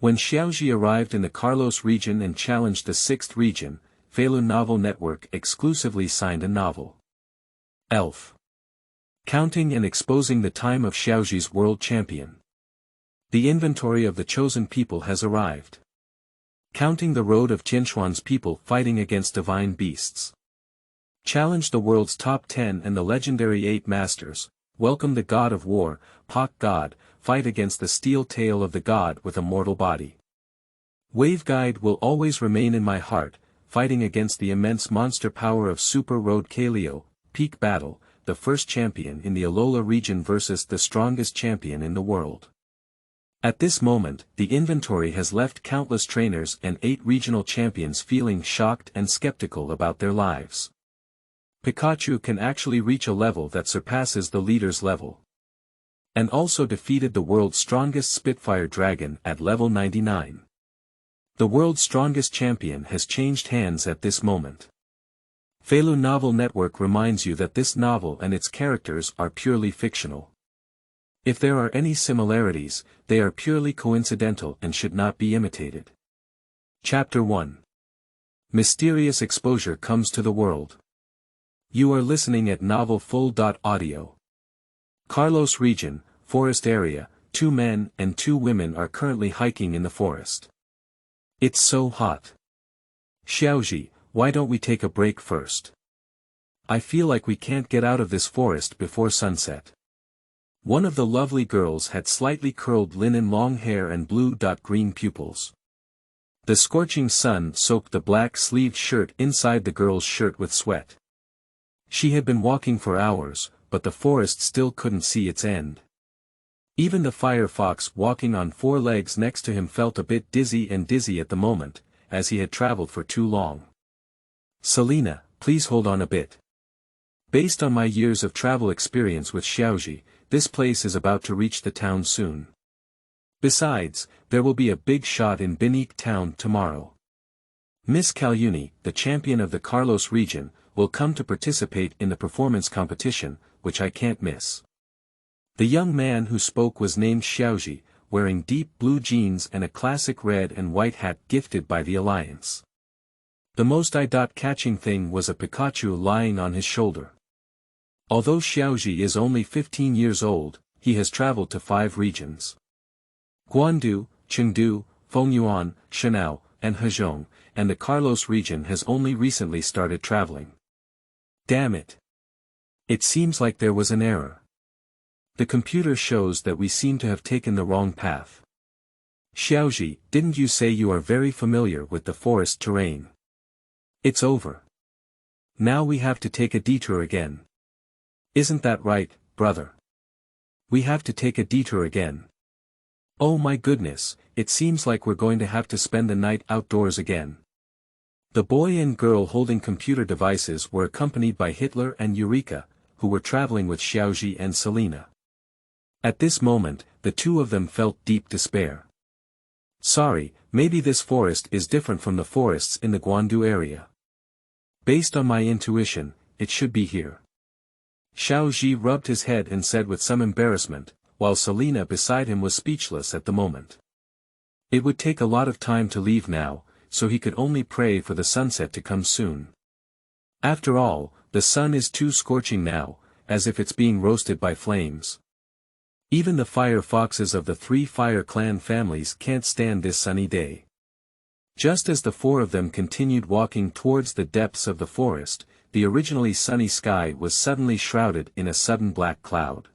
When Xiaozhi arrived in the Carlos region and challenged the 6th region, Feilu Novel Network exclusively signed a novel. Elf. Counting and exposing the time of Xiaozhi's world champion. The inventory of the chosen people has arrived. Counting the road of Tianxuan's people fighting against divine beasts. Challenge the world's top 10 and the legendary 8 masters, welcome the god of war, Pok God, fight against the steel tail of the god with a mortal body. Waveguide will always remain in my heart, fighting against the immense monster power of Super Road Calio, peak battle, the first champion in the Alola region versus the strongest champion in the world. At this moment, the inventory has left countless trainers and 8 regional champions feeling shocked and skeptical about their lives. Pikachu can actually reach a level that surpasses the leader's level. And also defeated the world's strongest Spitfire Dragon at level 99. The world's strongest champion has changed hands at this moment. Feilu Novel Network reminds you that this novel and its characters are purely fictional. If there are any similarities, they are purely coincidental and should not be imitated. Chapter 1. Mysterious exposure comes to the world. You are listening at novelfull.audio. Carlos region, forest area, 2 men and 2 women are currently hiking in the forest. It's so hot. Xiaozhi, why don't we take a break first? I feel like we can't get out of this forest before sunset. One of the lovely girls had slightly curled linen long hair and blue-green pupils. The scorching sun soaked the black-sleeved shirt inside the girl's shirt with sweat. She had been walking for hours, but the forest still couldn't see its end. Even the fire fox walking on 4 legs next to him felt a bit dizzy at the moment, as he had traveled for too long. Selena, please hold on a bit. Based on my years of travel experience with Xiaozhi, this place is about to reach the town soon. Besides, there will be a big shot in Binique town tomorrow. Miss Calyuni, the champion of the Carlos region, will come to participate in the performance competition, which I can't miss. The young man who spoke was named Xiaozhi, wearing deep blue jeans and a classic red and white hat gifted by the Alliance. The most eye-catching thing was a Pikachu lying on his shoulder. Although Xiaozhi is only 15 years old, he has traveled to 5 regions. Guandu, Chengdu, Fengyuan, Shanao, and Hezhong, and the Carlos region has only recently started traveling. Damn it. It seems like there was an error. The computer shows that we seem to have taken the wrong path. Xiaozhi, didn't you say you are very familiar with the forest terrain? It's over. Now we have to take a detour again. Isn't that right, brother? We have to take a detour again. Oh my goodness, it seems like we're going to have to spend the night outdoors again. The boy and girl holding computer devices were accompanied by Hitler and Eureka, who were traveling with Xiaozhi and Selena. At this moment, the 2 of them felt deep despair. Sorry, maybe this forest is different from the forests in the Guandu area. Based on my intuition, it should be here. Xiaozhi rubbed his head and said with some embarrassment, while Selena beside him was speechless at the moment. It would take a lot of time to leave now, so he could only pray for the sunset to come soon. After all, the sun is too scorching now, as if it's being roasted by flames. Even the fire foxes of the 3 fire clan families can't stand this sunny day. Just as the 4 of them continued walking towards the depths of the forest, the originally sunny sky was suddenly shrouded in a sudden black cloud.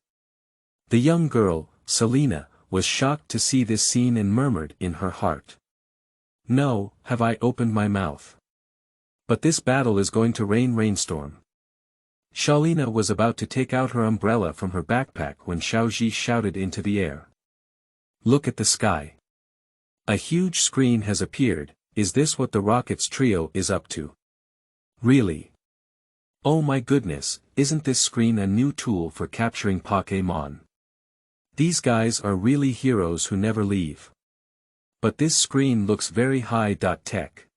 The young girl, Selena, was shocked to see this scene and murmured in her heart. No, have I opened my mouth? But this battle is going to rainstorm. Selena was about to take out her umbrella from her backpack when Xiaozhi shouted into the air. Look at the sky. A huge screen has appeared. Is this what the Rockets trio is up to? Really? Oh my goodness, isn't this screen a new tool for capturing Pokémon? These guys are really heroes who never leave. But this screen looks very high-tech.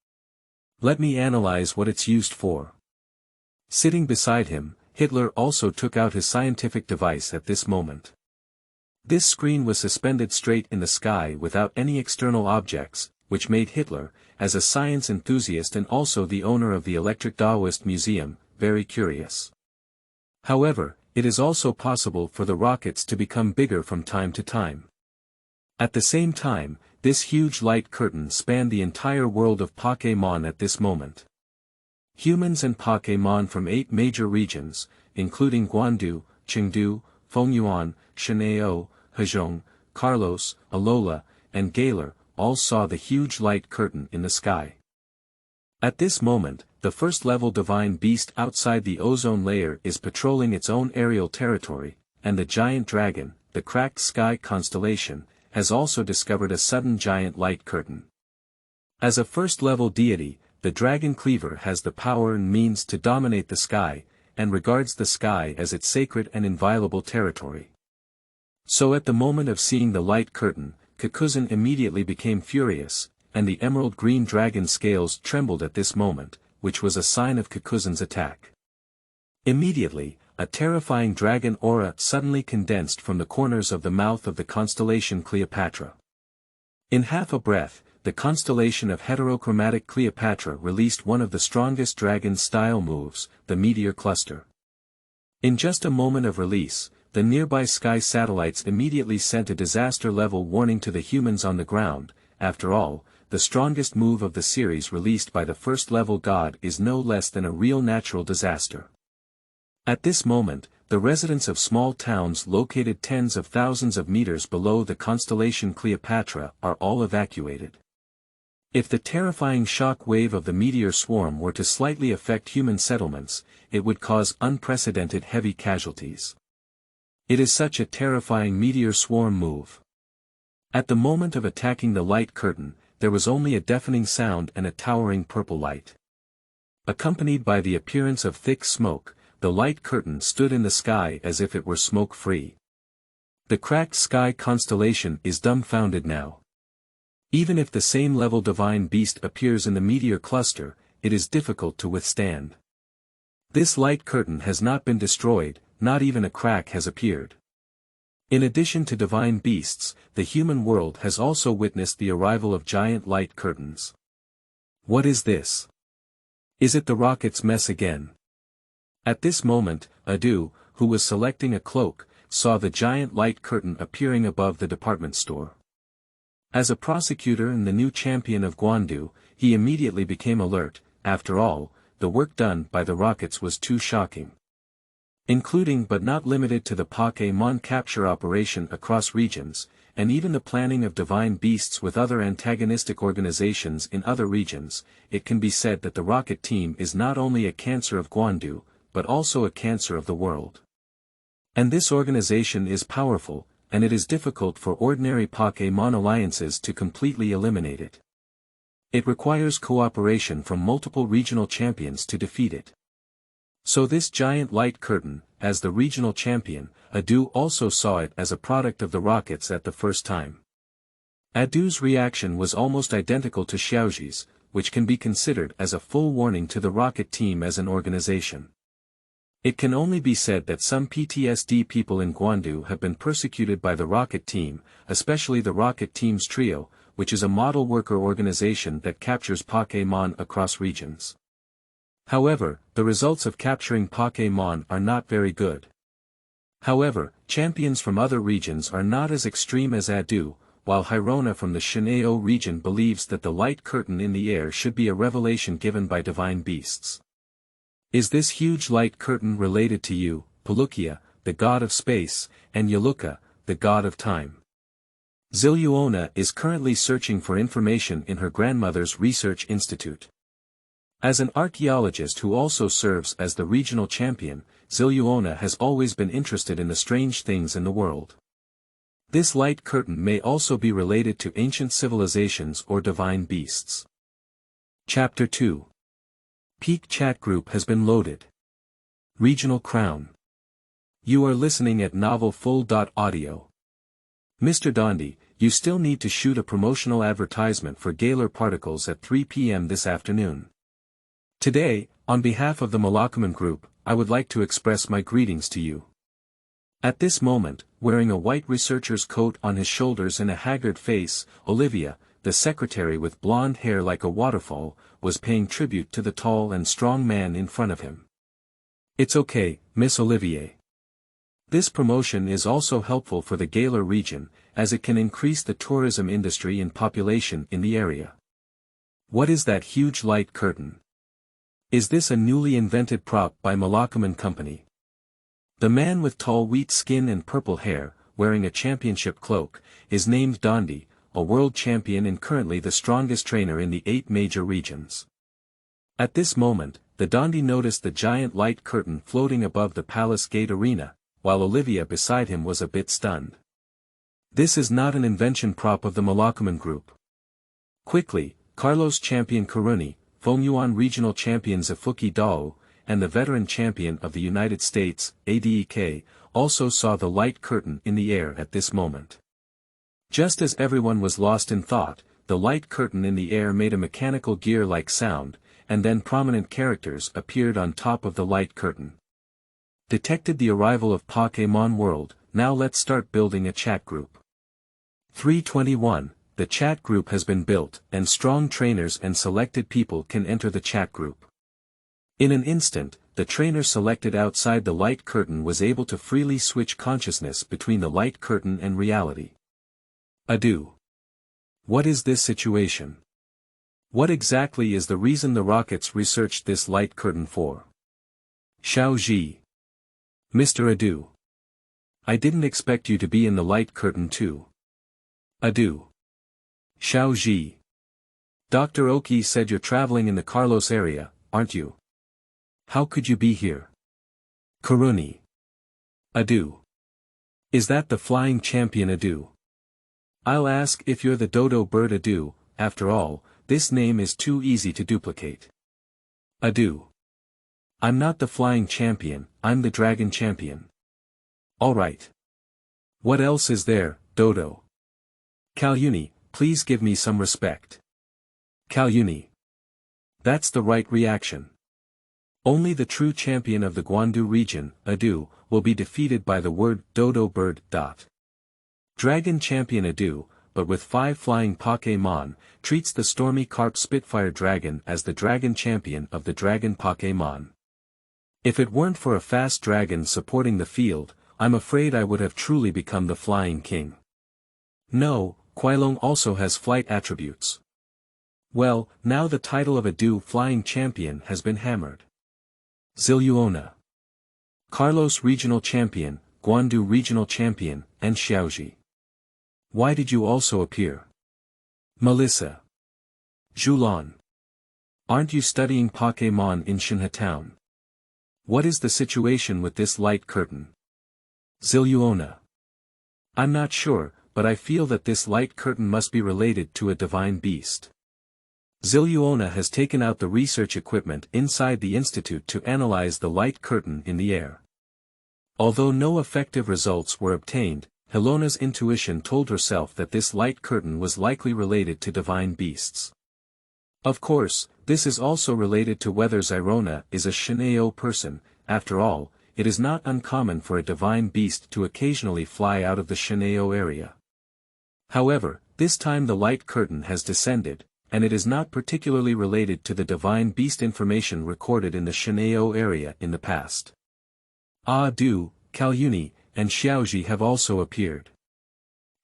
Let me analyze what it's used for. Sitting beside him, Hitler also took out his scientific device at this moment. This screen was suspended straight in the sky without any external objects, which made Hitler, as a science enthusiast and also the owner of the Electric Daoist Museum, very curious. However, it is also possible for the rockets to become bigger from time to time. At the same time, this huge light curtain spanned the entire world of Pokémon at this moment. Humans and Pokémon from 8 major regions, including Guandu, Chengdu, Fengyuan, Shanao, Hezhong, Carlos, Alola, and Galar, all saw the huge light curtain in the sky. At this moment, the first-level divine beast outside the ozone layer is patrolling its own aerial territory, and the giant dragon, the cracked sky constellation, has also discovered a sudden giant light curtain. As a first-level deity, the Dragon Cleaver has the power and means to dominate the sky, and regards the sky as its sacred and inviolable territory. So at the moment of seeing the light curtain, Kakuzan immediately became furious, and the emerald green dragon scales trembled at this moment, which was a sign of Kakuzan's attack. Immediately, a terrifying dragon aura suddenly condensed from the corners of the mouth of the constellation Cleopatra. In half a breath, the constellation of heterochromatic Cleopatra released one of the strongest dragon-style moves, the meteor cluster. In just a moment of release, the nearby sky satellites immediately sent a disaster-level warning to the humans on the ground. After all, the strongest move of the series released by the first-level god is no less than a real natural disaster. At this moment, the residents of small towns located tens of thousands of meters below the constellation Cleopatra are all evacuated. If the terrifying shock wave of the meteor swarm were to slightly affect human settlements, it would cause unprecedented heavy casualties. It is such a terrifying meteor swarm move. At the moment of attacking the light curtain, there was only a deafening sound and a towering purple light. Accompanied by the appearance of thick smoke, the light curtain stood in the sky as if it were smoke-free. The cracked sky constellation is dumbfounded now. Even if the same level divine beast appears in the meteor cluster, it is difficult to withstand. This light curtain has not been destroyed, not even a crack has appeared. In addition to divine beasts, the human world has also witnessed the arrival of giant light curtains. What is this? Is it the rocket's mess again? At this moment, Adu, who was selecting a cloak, saw the giant light curtain appearing above the department store. As a prosecutor and the new champion of Guandu, he immediately became alert. After all, the work done by the rockets was too shocking. Including but not limited to the Pokémon capture operation across regions, and even the planning of divine beasts with other antagonistic organizations in other regions, it can be said that the rocket team is not only a cancer of Guandu, but also a cancer of the world. And this organization is powerful, and it is difficult for ordinary Pokémon alliances to completely eliminate it. It requires cooperation from multiple regional champions to defeat it. So this giant light curtain, as the regional champion, Adu also saw it as a product of the rockets at the first time. Adu's reaction was almost identical to Xiaozhi's, which can be considered as a full warning to the rocket team as an organization. It can only be said that some PTSD people in Guandu have been persecuted by the rocket team, especially the rocket team's trio, which is a model worker organization that captures Pokémon across regions. However, the results of capturing Pokémon are not very good. However, champions from other regions are not as extreme as Adu, while Hirona from the Shanao region believes that the light curtain in the air should be a revelation given by divine beasts. Is this huge light curtain related to you, Lochia, the god of space, and Yuluka, the god of time? Ziluona is currently searching for information in her grandmother's research institute. As an archaeologist who also serves as the regional champion, Ziluona has always been interested in the strange things in the world. This light curtain may also be related to ancient civilizations or divine beasts. Chapter 2. Peak chat group has been loaded. Regional crown. You are listening at novelfull.audio. Mr. Dondi, you still need to shoot a promotional advertisement for Galar Particles at 3 p.m. this afternoon. Today, on behalf of the Malakuman Group, I would like to express my greetings to you. At this moment, wearing a white researcher's coat on his shoulders and a haggard face, Olivia, the secretary with blonde hair like a waterfall, was paying tribute to the tall and strong man in front of him. It's okay, Miss Olivier. This promotion is also helpful for the Galar region, as it can increase the tourism industry and population in the area. What is that huge light curtain? Is this a newly invented prop by Malakaman Company? The man with tall wheat skin and purple hair, wearing a championship cloak, is named Dondi, a world champion and currently the strongest trainer in the 8 major regions. At this moment, the Dondi noticed the giant light curtain floating above the palace gate arena, while Olivia beside him was a bit stunned. This is not an invention prop of the Malakaman group. Quickly, Carlos champion Karuni, Fongyuan regional champion Zafuki Dao, and the veteran champion of the United States, ADEK, also saw the light curtain in the air at this moment. Just as everyone was lost in thought, the light curtain in the air made a mechanical gear-like sound, and then prominent characters appeared on top of the light curtain. Detected the arrival of Pokémon World, now let's start building a chat group. 321, the chat group has been built, and strong trainers and selected people can enter the chat group. In an instant, the trainer selected outside the light curtain was able to freely switch consciousness between the light curtain and reality. Adieu. What is this situation? What exactly is the reason the rockets researched this light curtain for? Xiaozhi. Mr. Adieu. I didn't expect you to be in the light curtain too. Adieu. Xiaozhi. Dr. Oki said you're traveling in the Carlos area, aren't you? How could you be here? Karuni. Adieu. Is that the flying champion Adieu? I'll ask if you're the dodo bird Adieu, after all, this name is too easy to duplicate. Adieu. I'm not the flying champion, I'm the dragon champion. Alright. What else is there, Dodo? Kalyuni, please give me some respect. Kalyuni. That's the right reaction. Only the true champion of the Guandu region, Adieu, will be defeated by the word dodo bird. Dragon champion Adieu, but with 5 flying Pokémon, treats the stormy carp Spitfire Dragon as the dragon champion of the dragon Pokémon. If it weren't for a fast dragon supporting the field, I'm afraid I would have truly become the flying king. No, Quailong also has flight attributes. Well, now the title of Adieu flying champion has been hammered. Ziluona. Carlos regional champion, Guandu regional champion, and Xiaozhi. Why did you also appear? Melissa. Zhulan. Aren't you studying Pokémon in Shinha town? What is the situation with this light curtain? Ziluona. I'm not sure, but I feel that this light curtain must be related to a divine beast. Ziluona has taken out the research equipment inside the institute to analyze the light curtain in the air. Although no effective results were obtained, Helona's intuition told herself that this light curtain was likely related to divine beasts. Of course, this is also related to whether Zyrona is a Shineo person. After all, it is not uncommon for a divine beast to occasionally fly out of the Shineo area. However, this time the light curtain has descended, and it is not particularly related to the divine beast information recorded in the Shineo area in the past. Adieu, Kalyuni, and Xiaozhi have also appeared.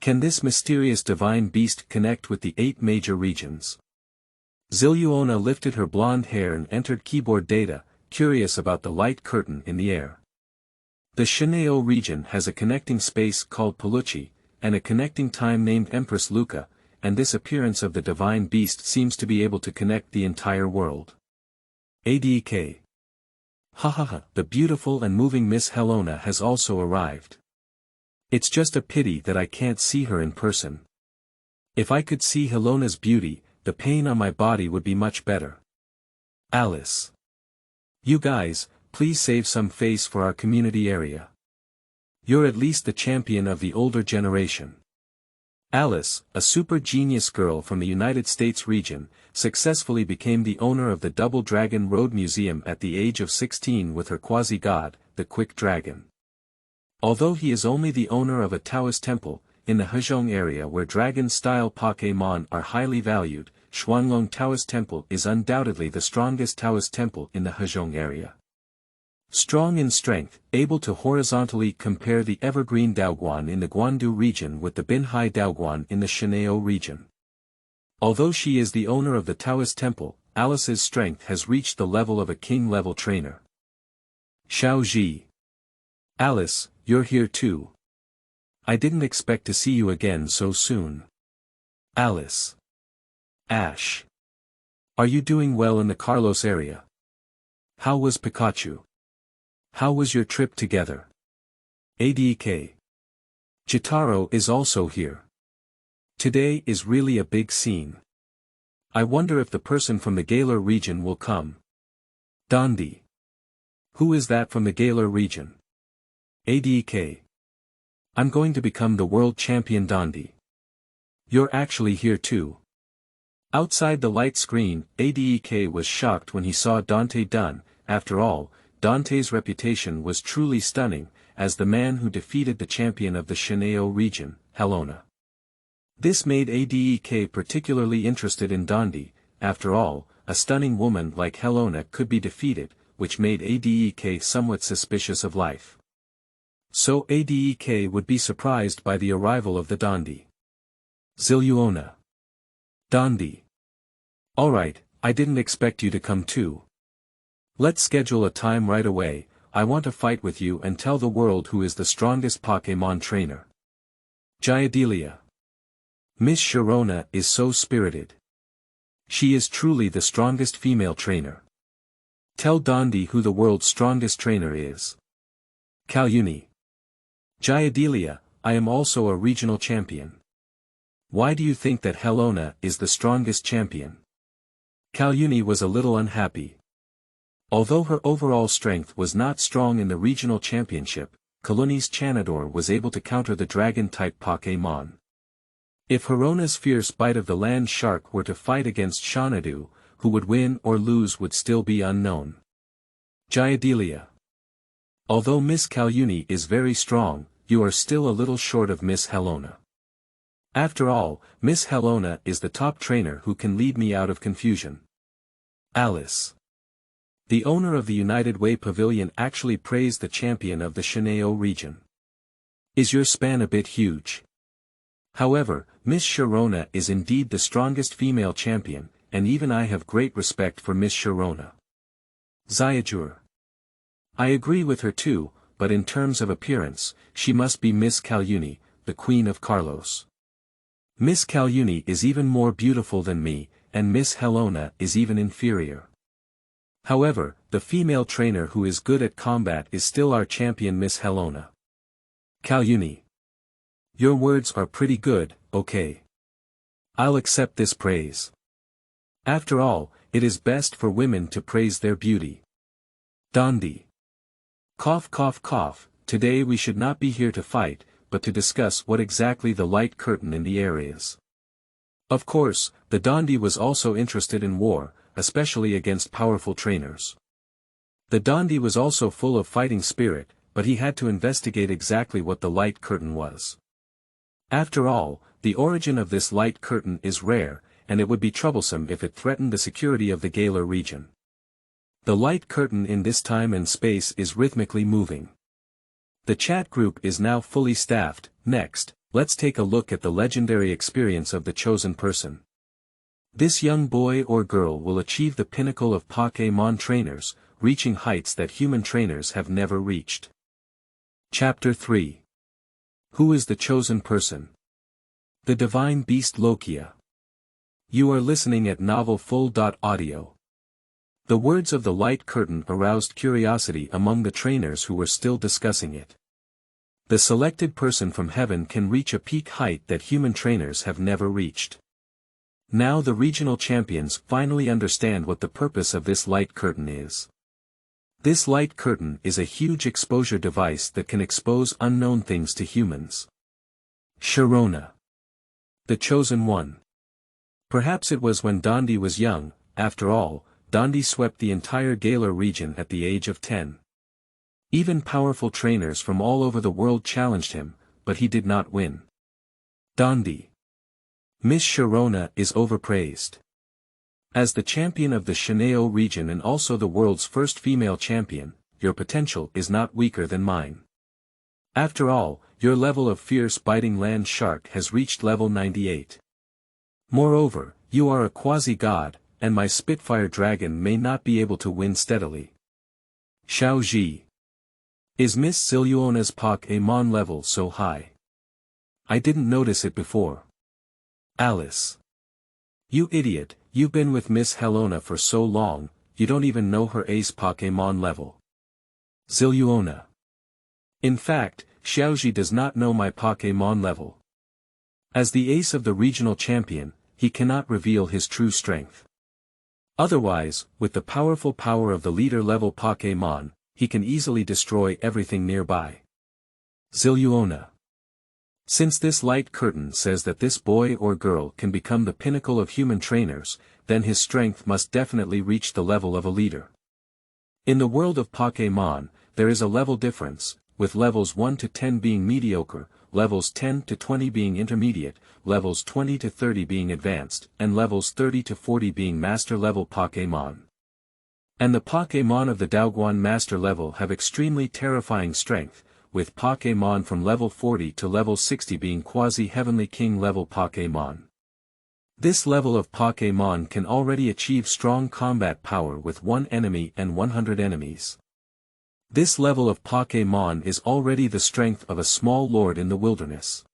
Can this mysterious divine beast connect with the 8 major regions? Ziluona lifted her blonde hair and entered keyboard data, curious about the light curtain in the air. The Shineo region has a connecting space called Paluchi, and a connecting time named Empress Luca, and this appearance of the divine beast seems to be able to connect the entire world. ADK. Hahaha, the beautiful and moving Miss Helona has also arrived. It's just a pity that I can't see her in person. If I could see Helona's beauty, the pain on my body would be much better. Alice. You guys, please save some face for our community area. You're at least the champion of the older generation. Alice, a super genius girl from the United States region, successfully became the owner of the Double Dragon Road Museum at the age of 16 with her quasi-god, the Quick Dragon. Although he is only the owner of a Taoist temple, in the Hezhong area where dragon-style Pokémon are highly valued, Xuanlong Taoist Temple is undoubtedly the strongest Taoist temple in the Hezhong area. Strong in strength, able to horizontally compare the evergreen Daoguan in the Guandu region with the Binhai Daoguan in the Shanao region. Although she is the owner of the Taoist temple, Alice's strength has reached the level of a king-level trainer. Xiaozhi. Alice, you're here too. I didn't expect to see you again so soon. Alice. Ash. Are you doing well in the Carlos area? How was Pikachu? How was your trip together? ADK. Jitaro is also here. Today is really a big scene. I wonder if the person from the Galar region will come. Dondi. Who is that from the Galar region? ADK. I'm going to become the world champion Dondi. You're actually here too. Outside the light screen, ADEK was shocked when he saw Dante Dunn. After all, Dante's reputation was truly stunning, as the man who defeated the champion of the Shanao region, Alola. This made ADEK particularly interested in Dondi. After all, a stunning woman like Alola could be defeated, which made ADEK somewhat suspicious of life. So ADEK would be surprised by the arrival of the Dondi. Ziluona. Dondi. Alright, I didn't expect you to come too. Let's schedule a time right away. I want to fight with you and tell the world who is the strongest Pokémon trainer. Jayadilia. Miss Sharona is so spirited. She is truly the strongest female trainer. Tell Dondi who the world's strongest trainer is. Kalyuni. Jayadilia, I am also a regional champion. Why do you think that Alola is the strongest champion? Kalyuni was a little unhappy. Although her overall strength was not strong in the regional championship, Kaluni's Chanador was able to counter the dragon-type Pokémon. If Harona's fierce bite of the land shark were to fight against Xanadu, who would win or lose would still be unknown. Jayadilia. Although Miss Kalyuni is very strong, you are still a little short of Miss Alola. After all, Miss Alola is the top trainer who can lead me out of confusion. Alice. The owner of the United Way Pavilion actually praised the champion of the Shanao region. Is your span a bit huge? However, Miss Sharona is indeed the strongest female champion, and even I have great respect for Miss Sharona. Xiaozhi. I agree with her too, but in terms of appearance, she must be Miss Kalyuni, the Queen of Carlos. Miss Kalyuni is even more beautiful than me, and Miss Alola is even inferior. However, the female trainer who is good at combat is still our champion Miss Alola. Kalyuni. Your words are pretty good, okay. I'll accept this praise. After all, it is best for women to praise their beauty. Dondi. Cough cough cough, today we should not be here to fight, but to discuss what exactly the light curtain in the air is. Of course, the Dondi was also interested in war, especially against powerful trainers. The Dondi was also full of fighting spirit, but he had to investigate exactly what the light curtain was. After all, the origin of this light curtain is rare, and it would be troublesome if it threatened the security of the Galar region. The light curtain in this time and space is rhythmically moving. The chat group is now fully staffed. Next, let's take a look at the legendary experience of the chosen person. This young boy or girl will achieve the pinnacle of Pokémon trainers, reaching heights that human trainers have never reached. Chapter 3. Who is the chosen person? The divine beast Lokia. You are listening at novelfull.audio. The words of the light curtain aroused curiosity among the trainers who were still discussing it. The selected person from heaven can reach a peak height that human trainers have never reached. Now the regional champions finally understand what the purpose of this light curtain is. This light curtain is a huge exposure device that can expose unknown things to humans. Sharona. The chosen one. Perhaps it was when Dondi was young. After all, Dondi swept the entire Galar region at the age of 10. Even powerful trainers from all over the world challenged him, but he did not win. Dondi. Miss Sharona is overpraised. As the champion of the Shanao region and also the world's first female champion, your potential is not weaker than mine. After all, your level of fierce biting land shark has reached level 98. Moreover, you are a quasi-god, and my Spitfire Dragon may not be able to win steadily. Xiaozhi. Is Miss Siluona's Pokemon level so high? I didn't notice it before. Alice. You idiot, you've been with Miss Helona for so long, you don't even know her ace Pokemon level. Siluona. In fact, Xiaozhi does not know my Pokemon level. As the ace of the regional champion, he cannot reveal his true strength. Otherwise, with the powerful power of the leader-level Pokemon, he can easily destroy everything nearby. Siluona. Since this light curtain says that this boy or girl can become the pinnacle of human trainers, then his strength must definitely reach the level of a leader. In the world of Pokemon, there is a level difference, with levels 1 to 10 being mediocre, levels 10 to 20 being intermediate, levels 20 to 30 being advanced, and levels 30 to 40 being master-level Pokemon. And the Pokemon of the Daoguan master level have extremely terrifying strength, with Pokemon from level 40 to level 60 being quasi-heavenly king level Pokemon. This level of Pokemon can already achieve strong combat power with 1 enemy and 100 enemies. This level of Pokemon is already the strength of a small lord in the wilderness.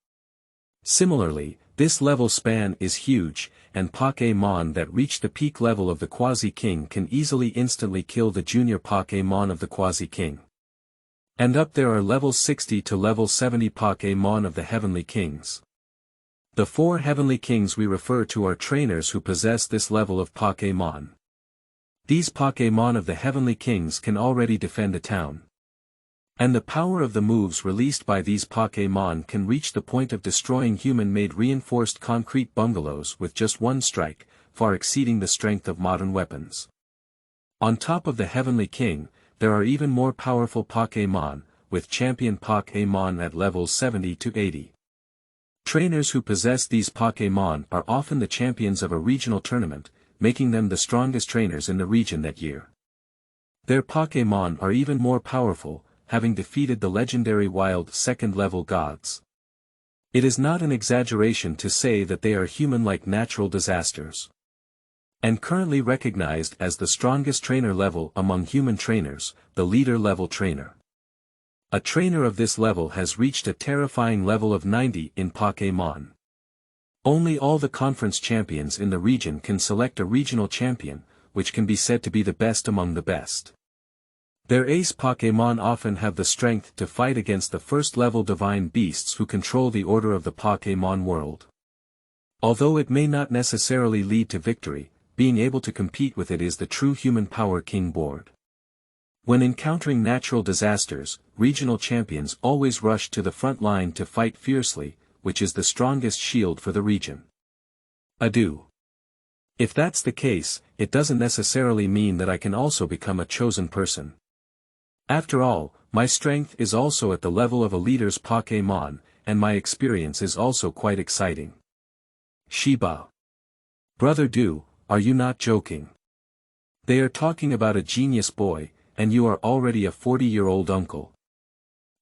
Similarly, this level span is huge, and Pokemon that reach the peak level of the Quasi-King can easily instantly kill the junior Pokemon of the Quasi-King. And up there are level 60 to level 70 Pokemon of the Heavenly Kings. The 4 Heavenly Kings we refer to are trainers who possess this level of Pokemon. These Pokemon of the Heavenly Kings can already defend a town. And the power of the moves released by these Pokemon can reach the point of destroying human-made reinforced concrete bungalows with just 1 strike, far exceeding the strength of modern weapons. On top of the Heavenly King, there are even more powerful Pokemon, with champion Pokemon at levels 70 to 80. Trainers who possess these Pokemon are often the champions of a regional tournament, making them the strongest trainers in the region that year. Their Pokemon are even more powerful, having defeated the legendary wild second-level gods. It is not an exaggeration to say that they are human-like natural disasters. And currently recognized as the strongest trainer level among human trainers, the leader-level trainer. A trainer of this level has reached a terrifying level of 90 in Pokemon. Only all the conference champions in the region can select a regional champion, which can be said to be the best among the best. Their ace Pokemon often have the strength to fight against the first-level divine beasts who control the order of the Pokemon world. Although it may not necessarily lead to victory, being able to compete with it is the true human power king board. When encountering natural disasters, regional champions always rush to the front line to fight fiercely, which is the strongest shield for the region. Adieu. If that's the case, it doesn't necessarily mean that I can also become a chosen person. After all, my strength is also at the level of a leader's Pokemon, and my experience is also quite exciting. Shiba. Brother Du, are you not joking? They are talking about a genius boy, and you are already a 40-year-old uncle.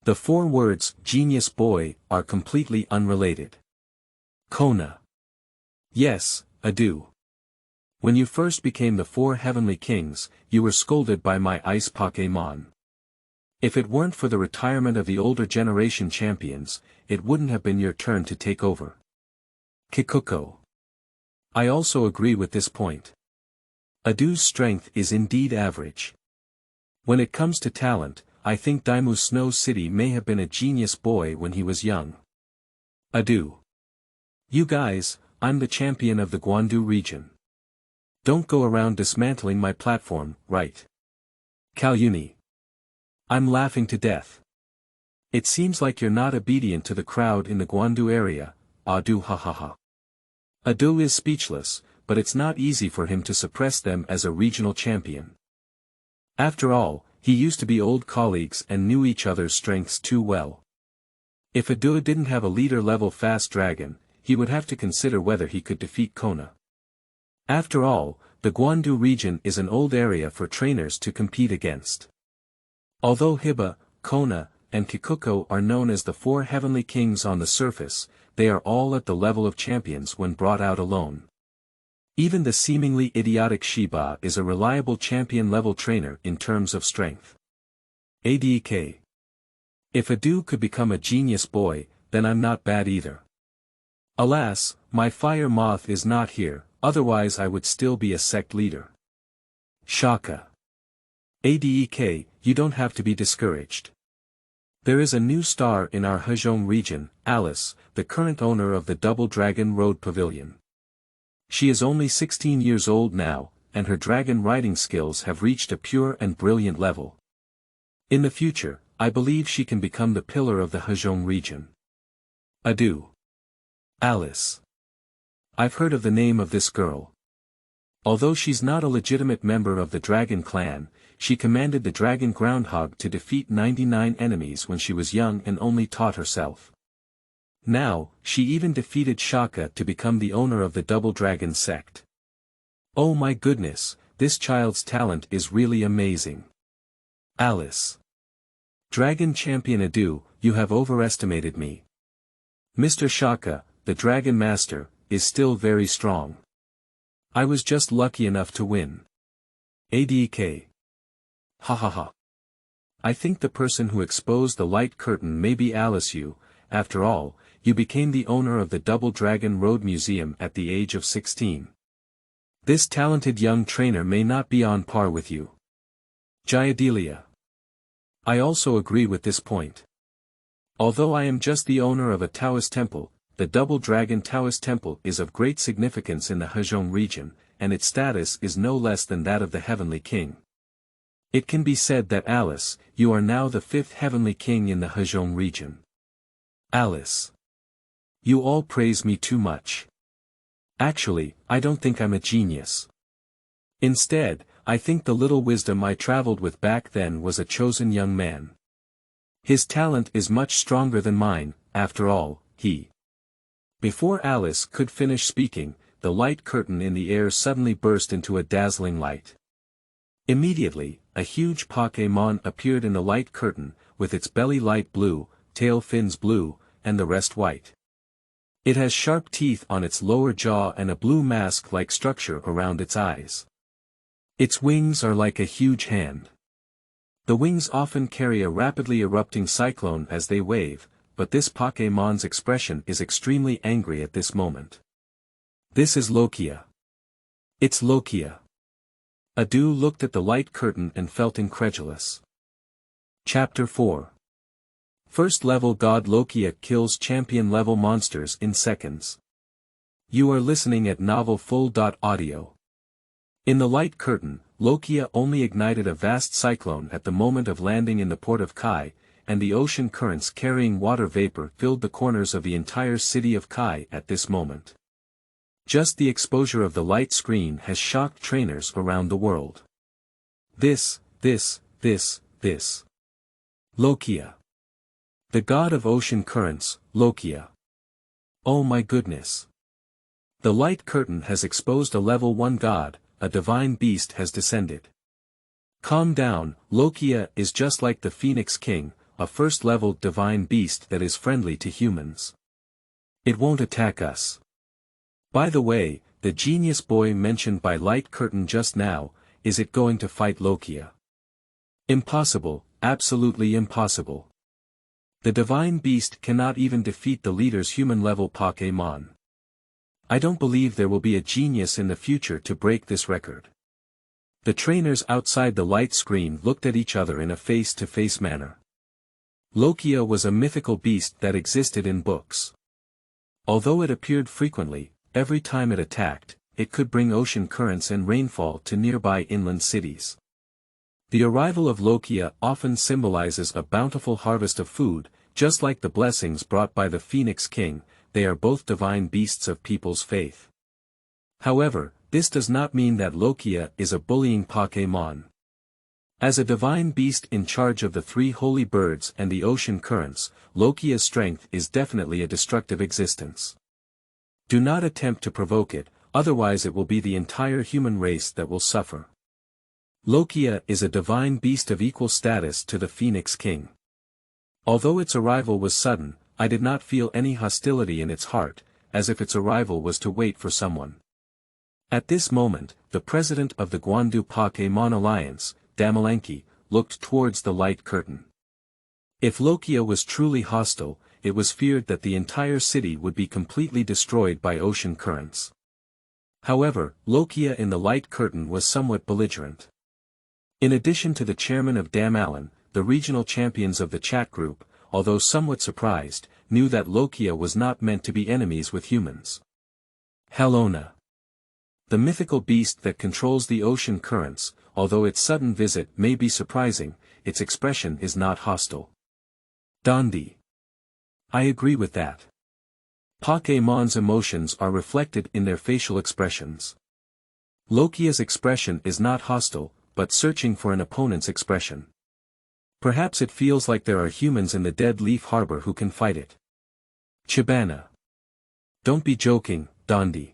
The 4 words, genius boy, are completely unrelated. Kona. Yes, adieu. When you first became the 4 Heavenly Kings, you were scolded by my ice Pokemon. If it weren't for the retirement of the older generation champions, it wouldn't have been your turn to take over. Kikuko. I also agree with this point. Adu's strength is indeed average. When it comes to talent, I think Daimu Snow City may have been a genius boy when he was young. Adu. You guys, I'm the champion of the Guandu region. Don't go around dismantling my platform, right? Kalyuni. I'm laughing to death. It seems like you're not obedient to the crowd in the Guandu area, Adu hahaha. Adu is speechless, but it's not easy for him to suppress them as a regional champion. After all, he used to be old colleagues and knew each other's strengths too well. If Adu didn't have a leader-level fast dragon, he would have to consider whether he could defeat Kona. After all, the Guandu region is an old area for trainers to compete against. Although Hiba, Kona, and Kikuko are known as the four heavenly kings on the surface, they are all at the level of champions when brought out alone. Even the seemingly idiotic Shiba is a reliable champion-level trainer in terms of strength. ADK. If Adu could become a genius boy, then I'm not bad either. Alas, my fire moth is not here, otherwise I would still be a sect leader. Shaka. ADEK, you don't have to be discouraged. There is a new star in our Hezhong region, Alice, the current owner of the Double Dragon Road Pavilion. She is only 16 years old now, and her dragon riding skills have reached a pure and brilliant level. In the future, I believe she can become the pillar of the Hezhong region. Adu. Alice. I've heard of the name of this girl. Although she's not a legitimate member of the Dragon clan, she commanded the Dragon Groundhog to defeat 99 enemies when she was young and only taught herself. Now, she even defeated Shaka to become the owner of the Double Dragon sect. Oh my goodness, this child's talent is really amazing. Alice. Dragon Champion Adu, you have overestimated me. Mr. Shaka, the Dragon Master, is still very strong. I was just lucky enough to win. ADK. Ha ha ha. I think the person who exposed the light curtain may be Alice. You, after all, you became the owner of the Double Dragon Road Museum at the age of 16. This talented young trainer may not be on par with you. Jayadilya. I also agree with this point. Although I am just the owner of a Taoist temple, the Double Dragon Taoist temple is of great significance in the Hezhong region, and its status is no less than that of the Heavenly King. It can be said that Alice, you are now the 5th Heavenly King in the Hezhong region. Alice. You all praise me too much. Actually, I don't think I'm a genius. Instead, I think the little wisdom I traveled with back then was a chosen young man. His talent is much stronger than mine, after all, he. Before Alice could finish speaking, the light curtain in the air suddenly burst into a dazzling light. Immediately, a huge Pokémon appeared in the light curtain, with its belly light blue, tail fins blue, and the rest white. It has sharp teeth on its lower jaw and a blue mask-like structure around its eyes. Its wings are like a huge hand. The wings often carry a rapidly erupting cyclone as they wave, but this Pokémon's expression is extremely angry at this moment. This is Lokia. It's Lokia. Adu looked at the light curtain and felt incredulous. Chapter 4. First level God Lokia kills champion level monsters in seconds. You are listening at Novel Full.audio. In the light curtain, Lokia only ignited a vast cyclone at the moment of landing in the port of Kai, and the ocean currents carrying water vapor filled the corners of the entire city of Kai at this moment. Just the exposure of the light screen has shocked trainers around the world. This. Lokia. The god of ocean currents, Lokia. Oh my goodness. The light curtain has exposed a level 1 god, a divine beast has descended. Calm down, Lokia is just like the Phoenix King, a first-level divine beast that is friendly to humans. It won't attack us. By the way, the genius boy mentioned by Light Curtain just now, is it going to fight Lokia? Impossible, absolutely impossible. The divine beast cannot even defeat the leader's human-level Pokémon. I don't believe there will be a genius in the future to break this record. The trainers outside the light screen looked at each other in a face-to-face manner. Lokia was a mythical beast that existed in books. Although it appeared frequently, every time it attacked, it could bring ocean currents and rainfall to nearby inland cities. The arrival of Lokia often symbolizes a bountiful harvest of food, just like the blessings brought by the Phoenix King. They are both divine beasts of people's faith. However, this does not mean that Lokia is a bullying Pokémon. As a divine beast in charge of the three holy birds and the ocean currents, Lokia's strength is definitely a destructive existence. Do not attempt to provoke it, otherwise it will be the entire human race that will suffer. Lokia is a divine beast of equal status to the Phoenix King. Although its arrival was sudden, I did not feel any hostility in its heart, as if its arrival was to wait for someone. At this moment, the president of the Guandu Pokémon Alliance, Damalenki, looked towards the light curtain. If Lokia was truly hostile, it was feared that the entire city would be completely destroyed by ocean currents. However, Lokia in the light curtain was somewhat belligerent. In addition to the chairman of Damalan, the regional champions of the chat group, although somewhat surprised, knew that Lokia was not meant to be enemies with humans. Helona. The mythical beast that controls the ocean currents, although its sudden visit may be surprising, its expression is not hostile. Dondi. I agree with that. Pokémon's emotions are reflected in their facial expressions. Lokia's expression is not hostile, but searching for an opponent's expression. Perhaps it feels like there are humans in the Dead Leaf Harbor who can fight it. Chibana. Don't be joking, Dondi.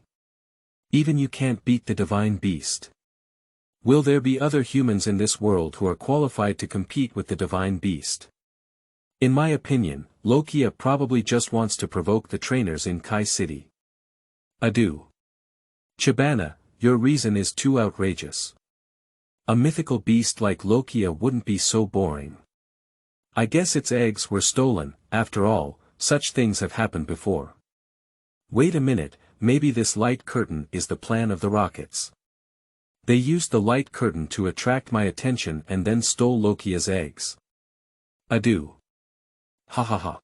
Even you can't beat the divine beast. Will there be other humans in this world who are qualified to compete with the divine beast? In my opinion, Lokia probably just wants to provoke the trainers in Kai City. Adieu. Chibana, your reason is too outrageous. A mythical beast like Lokia wouldn't be so boring. I guess its eggs were stolen, after all, such things have happened before. Wait a minute, maybe this light curtain is the plan of the Rockets. They used the light curtain to attract my attention and then stole Lokia's eggs. Adieu. Ha ha ha.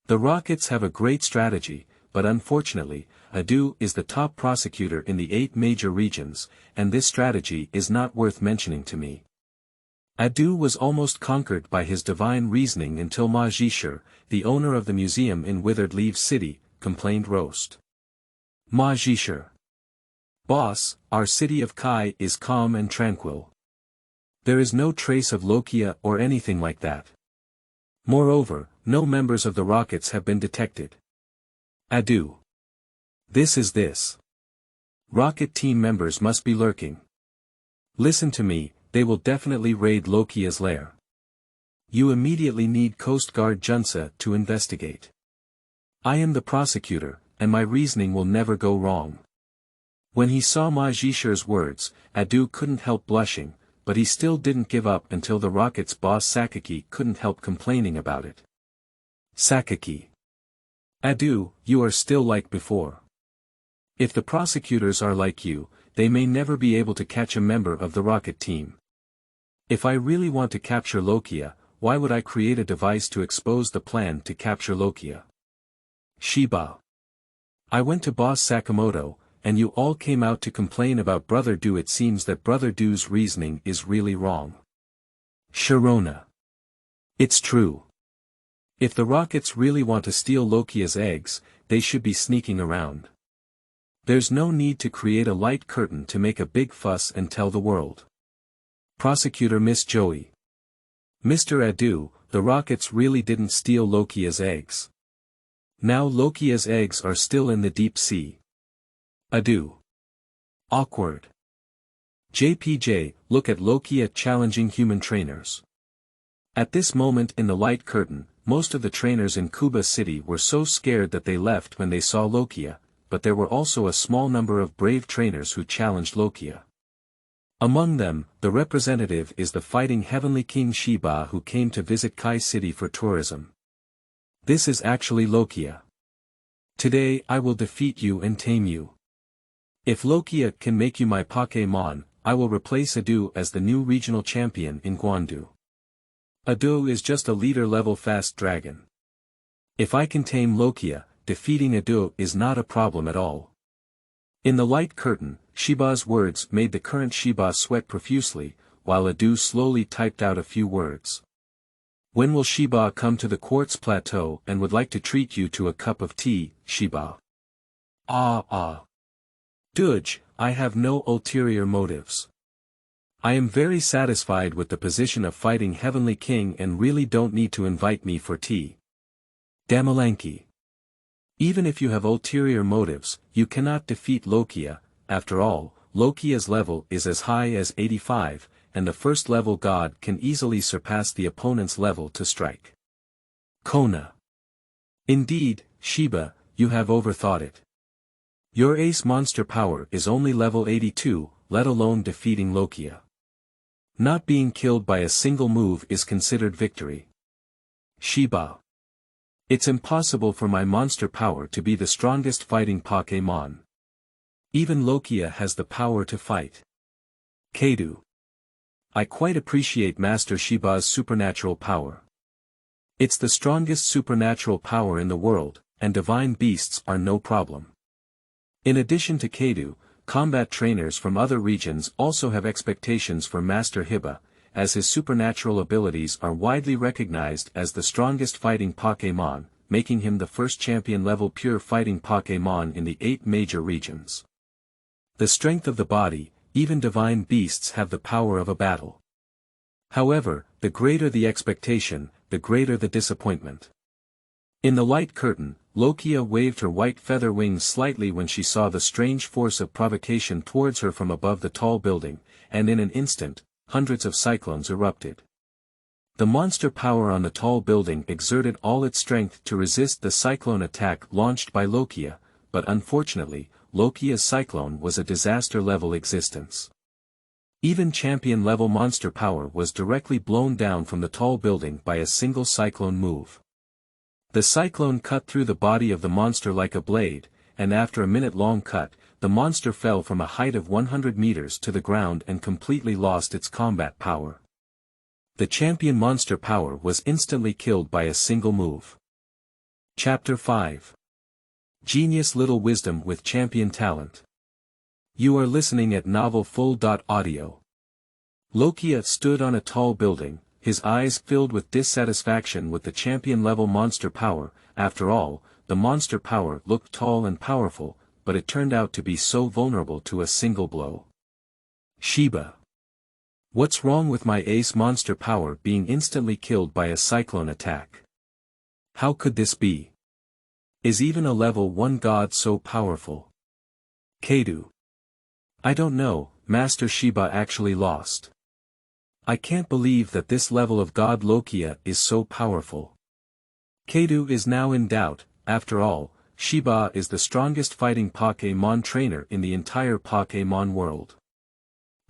The Rockets have a great strategy, but unfortunately, Adu is the top prosecutor in the 8 major regions, and this strategy is not worth mentioning to me. Adu was almost conquered by his divine reasoning until Ma Jishur, the owner of the museum in Withered Leaves City, complained roast. Ma Jishur. Boss, our city of Kai is calm and tranquil. There is no trace of Lokia or anything like that. Moreover, no members of the Rockets have been detected. Adu. This is this. Rocket team members must be lurking. Listen to me, they will definitely raid Lokia's lair. You immediately need Coast Guard Junsa to investigate. I am the prosecutor, and my reasoning will never go wrong. When he saw Ma Jishur's words, Adu couldn't help blushing, but he still didn't give up until the Rockets' boss Sakaki couldn't help complaining about it. Sakaki. Adu, you are still like before. If the prosecutors are like you, they may never be able to catch a member of the Rocket team. If I really want to capture Lokia, why would I create a device to expose the plan to capture Lokia? Shiba. I went to boss Sakamoto, and you all came out to complain about Brother Do. It seems that Brother Do's reasoning is really wrong. Sharona. It's true. If the Rockets really want to steal Lokia's eggs, they should be sneaking around. There's no need to create a light curtain to make a big fuss and tell the world. Prosecutor Miss Joey. Mr. Adu, the Rockets really didn't steal Lokia's eggs. Now Lokia's eggs are still in the deep sea. Adu. Awkward. JPJ, look at Lokia challenging human trainers. At this moment in the light curtain, most of the trainers in Kuba City were so scared that they left when they saw Lokia, but there were also a small number of brave trainers who challenged Lokia. Among them, the representative is the fighting Heavenly King Shiba, who came to visit Kai City for tourism. This is actually Lokia. Today I will defeat you and tame you. If Lokia can make you my Pokémon, I will replace Adu as the new regional champion in Guandu. Adu is just a leader-level fast dragon. If I can tame Lokia, defeating Adu is not a problem at all. In the light curtain, Shiba's words made the current Shiba sweat profusely, while Adu slowly typed out a few words. When will Shiba come to the Quartz Plateau and would like to treat you to a cup of tea, Shiba? Ah. Dudge, I have no ulterior motives. I am very satisfied with the position of fighting Heavenly King and really don't need to invite me for tea. Damalanki. Even if you have ulterior motives, you cannot defeat Lokia. After all, Lokia's level is as high as 85, and the first level god can easily surpass the opponent's level to strike. Kona. Indeed, Shiba, you have overthought it. Your ace monster power is only level 82, let alone defeating Lokia. Not being killed by a single move is considered victory. Shiba. It's impossible for my monster power to be the strongest fighting Pokémon. Even Lokia has the power to fight. Kadu. I quite appreciate Master Shiba's supernatural power. It's the strongest supernatural power in the world, and divine beasts are no problem. In addition to Kadu, combat trainers from other regions also have expectations for Master Hiba, as his supernatural abilities are widely recognized as the strongest fighting Pokémon, making him the first champion-level pure fighting Pokémon in the 8 major regions. The strength of the body, even divine beasts have the power of a battle. However, the greater the expectation, the greater the disappointment. In the light curtain, Lokia waved her white feather wings slightly when she saw the strange force of provocation towards her from above the tall building, and in an instant, hundreds of cyclones erupted. The monster power on the tall building exerted all its strength to resist the cyclone attack launched by Lokia, but unfortunately, Lokia's cyclone was a disaster-level existence. Even champion-level monster power was directly blown down from the tall building by a single cyclone move. The cyclone cut through the body of the monster like a blade, and after a minute-long cut, the monster fell from a height of 100 meters to the ground and completely lost its combat power. The champion monster power was instantly killed by a single move. Chapter 5. Genius Little Wisdom with Champion Talent. You are listening at novelfull.audio. Lokia stood on a tall building, his eyes filled with dissatisfaction with the champion-level monster power. After all, the monster power looked tall and powerful, but it turned out to be so vulnerable to a single blow. Shiba. What's wrong with my ace monster power being instantly killed by a cyclone attack? How could this be? Is even a level 1 god so powerful? Kadu. I don't know, Master Shiba actually lost. I can't believe that this level of God Lokia is so powerful. Kadu is now in doubt. After all, Shiba is the strongest fighting Pokémon trainer in the entire Pokémon world.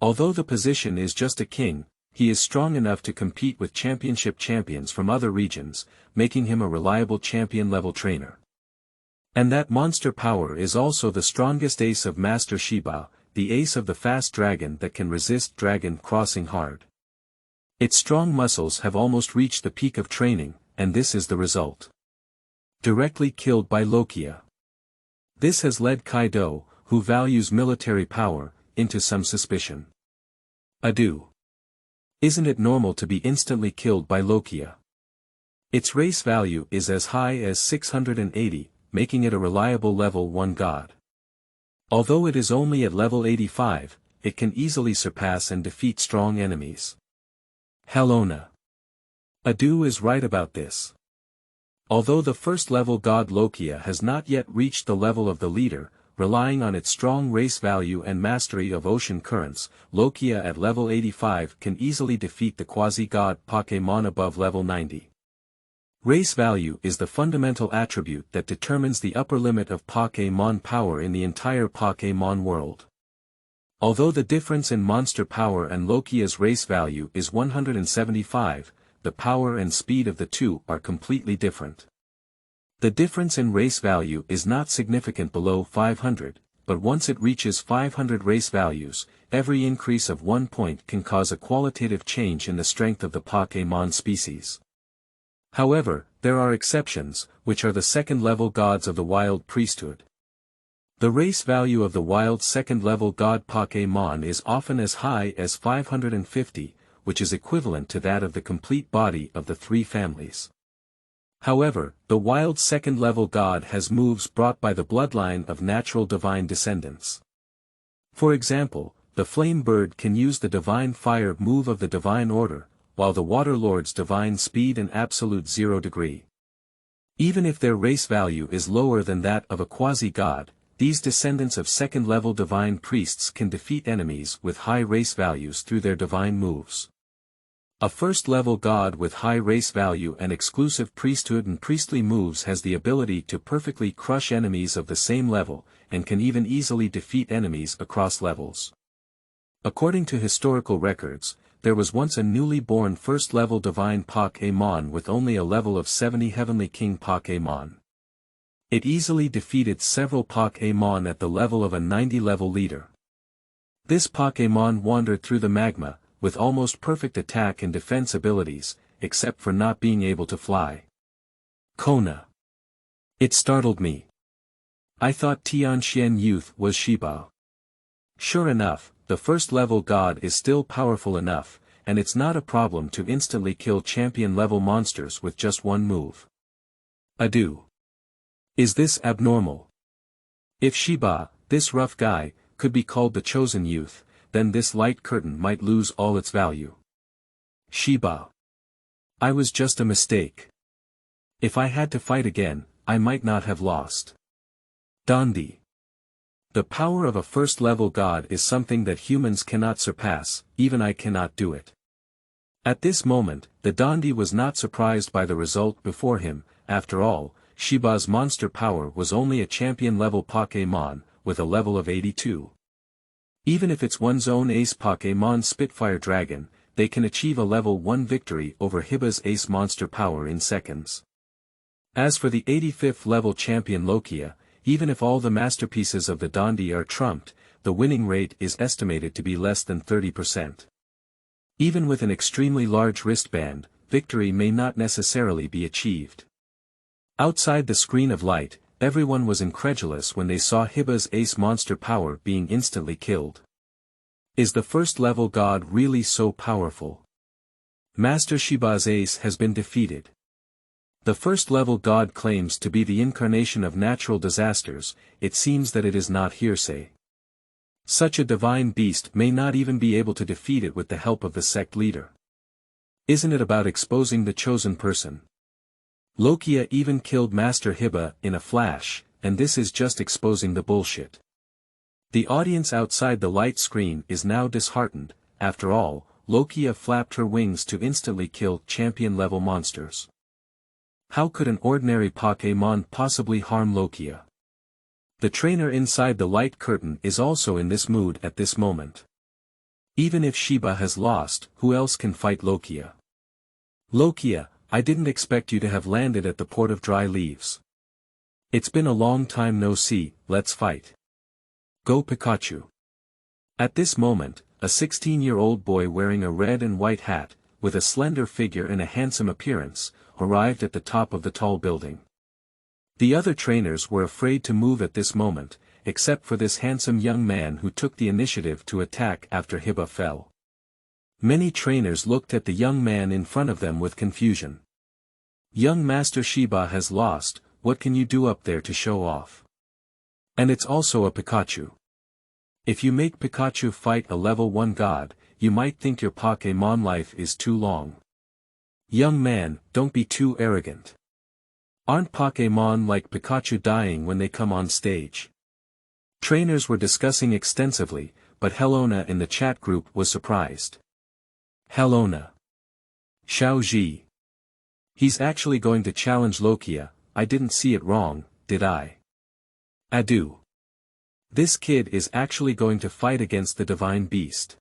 Although the position is just a king, he is strong enough to compete with championship champions from other regions, making him a reliable champion-level trainer. And that monster power is also the strongest ace of Master Shiba, the ace of the fast dragon that can resist dragon crossing hard. Its strong muscles have almost reached the peak of training, and this is the result. Directly killed by Lokia. This has led Kaido, who values military power, into some suspicion. Adu. Isn't it normal to be instantly killed by Lokia? Its race value is as high as 680, making it a reliable level 1 god. Although it is only at level 85, it can easily surpass and defeat strong enemies. Helona. Adu is right about this. Although the first level god Lokia has not yet reached the level of the leader, relying on its strong race value and mastery of ocean currents, Lokia at level 85 can easily defeat the quasi-god Pokémon above level 90. Race value is the fundamental attribute that determines the upper limit of Pokémon power in the entire Pokémon world. Although the difference in monster power and Lokia's race value is 175, the power and speed of the two are completely different. The difference in race value is not significant below 500, but once it reaches 500 race values, every increase of 1 point can cause a qualitative change in the strength of the Pokémon species. However, there are exceptions, which are the second-level gods of the wild priesthood. The race value of the wild second-level god Pokémon is often as high as 550, which is equivalent to that of the complete body of the 3 families. However, the wild second-level god has moves brought by the bloodline of natural divine descendants. For example, The Flame Bird can use the Divine Fire move of the Divine Order, while the Water Lord's Divine Speed and Absolute 0 degree. Even if their race value is lower than that of a quasi-god, these descendants of second-level divine priests can defeat enemies with high race values through their divine moves. A first-level god with high race value and exclusive priesthood and priestly moves has the ability to perfectly crush enemies of the same level, and can even easily defeat enemies across levels. According to historical records, there was once a newly born first-level divine Pokemon with only a level of 70 Heavenly King Pokemon. It easily defeated several Pokemon at the level of a 90-level leader. This Pokemon wandered through the magma, with almost perfect attack and defense abilities, except for not being able to fly. Kona. It startled me. I thought Tianxuan youth was Shiba. Sure enough, the first-level god is still powerful enough, and it's not a problem to instantly kill champion-level monsters with just one move. Ado. Is this abnormal? If Shiba, this rough guy, could be called the chosen youth, then this light curtain might lose all its value. Shiba. I was just a mistake. If I had to fight again, I might not have lost. Dandi. The power of a first-level god is something that humans cannot surpass, even I cannot do it. At this moment, the Dandi was not surprised by the result before him. After all, Shiba's monster power was only a champion-level Pokémon, with a level of 82. Even if it's one's own ace Pokémon Spitfire Dragon, they can achieve a level 1 victory over Hiba's ace monster power in seconds. As for the 85th level champion Lokia, even if all the masterpieces of the Dandi are trumped, the winning rate is estimated to be less than 30%. Even with an extremely large wristband, victory may not necessarily be achieved. Outside the screen of light, everyone was incredulous when they saw Hiba's ace monster power being instantly killed. Is the first-level god really so powerful? Master Shiba's ace has been defeated. The first-level god claims to be the incarnation of natural disasters. It seems that it is not hearsay. Such a divine beast may not even be able to defeat it with the help of the sect leader. Isn't it about exposing the chosen person? Lokia even killed Master Hiba in a flash, and this is just exposing the bullshit. The audience outside the light screen is now disheartened. After all, Lokia flapped her wings to instantly kill champion-level monsters. How could an ordinary Pokémon possibly harm Lokia? The trainer inside the light curtain is also in this mood at this moment. Even if Shiba has lost, who else can fight Lokia? Lokia, I didn't expect you to have landed at the port of dry leaves. It's been a long time no see, let's fight. Go Pikachu. At this moment, a 16-year-old boy wearing a red and white hat, with a slender figure and a handsome appearance, arrived at the top of the tall building. The other trainers were afraid to move at this moment, except for this handsome young man who took the initiative to attack after Hiba fell. Many trainers looked at the young man in front of them with confusion. Young Master Shiba has lost, what can you do up there to show off? And it's also a Pikachu. If you make Pikachu fight a level 1 god, you might think your Pokémon life is too long. Young man, don't be too arrogant. Aren't Pokémon like Pikachu dying when they come on stage? Trainers were discussing extensively, but Helona in the chat group was surprised. Helona. Xiaozhi. He's actually going to challenge Lokia. I didn't see it wrong, did I? Adu. This kid is actually going to fight against the divine beast.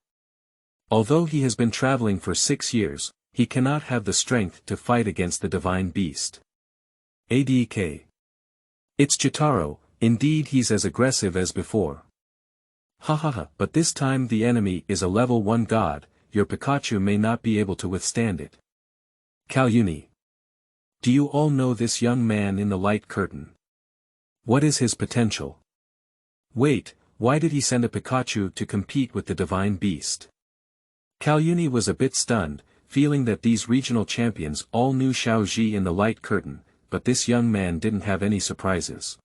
Although he has been traveling for 6 years, he cannot have the strength to fight against the divine beast. ADK. It's Jotaro, indeed he's as aggressive as before. Hahaha, but this time the enemy is a level 1 god, your Pikachu may not be able to withstand it. Kalyuni. Do you all know this young man in the light curtain? What is his potential? Wait, why did he send a Pikachu to compete with the divine beast? Kalyuni was a bit stunned, feeling that these regional champions all knew Xiaozhi in the light curtain, but this young man didn't have any surprises.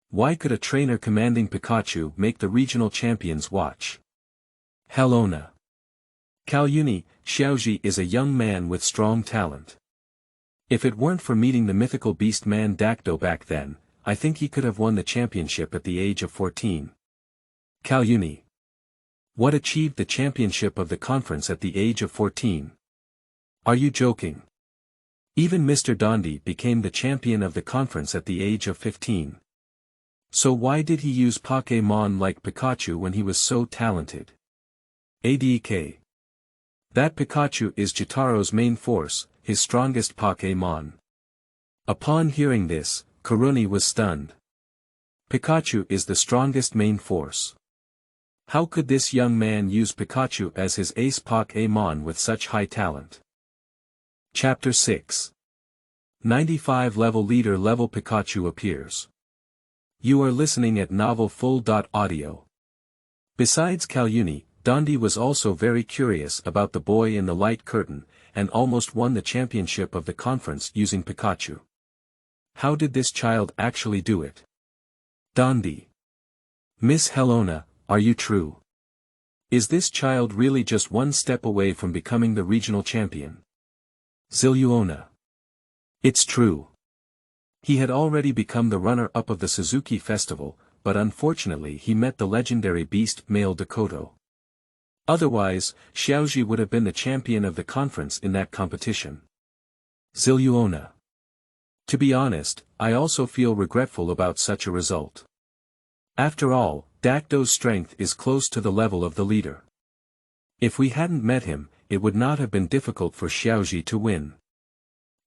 Why could a trainer commanding Pikachu make the regional champions watch? Helona. Kalyuni, Xiaozhi is a young man with strong talent. If it weren't for meeting the mythical beast man Dacdo back then, I think he could have won the championship at the age of 14. Kalyuni. What achieved the championship of the conference at the age of 14? Are you joking? Even Mr. Dondi became the champion of the conference at the age of 15. So why did he use Pokémon like Pikachu when he was so talented? ADK. That Pikachu is Jitaro's main force, his strongest Pokémon. Upon hearing this, Karuni was stunned. Pikachu is the strongest main force. How could this young man use Pikachu as his ace Pokémon with such high talent? Chapter 6. 95 level leader level Pikachu appears. You are listening at Novel Full.audio. Besides Kalyuni, Dondi was also very curious about the boy in the light curtain, and almost won the championship of the conference using Pikachu. How did this child actually do it? Dondi. Miss Helona, are you true? Is this child really just one step away from becoming the regional champion? Ziluona. It's true. He had already become the runner-up of the Suzuki Festival, but unfortunately he met the legendary beast male Dakoto. Otherwise, Xiaozhi would have been the champion of the conference in that competition. Ziluona. To be honest, I also feel regretful about such a result. After all, Dacdo's strength is close to the level of the leader. If we hadn't met him, it would not have been difficult for Xiaozhi to win.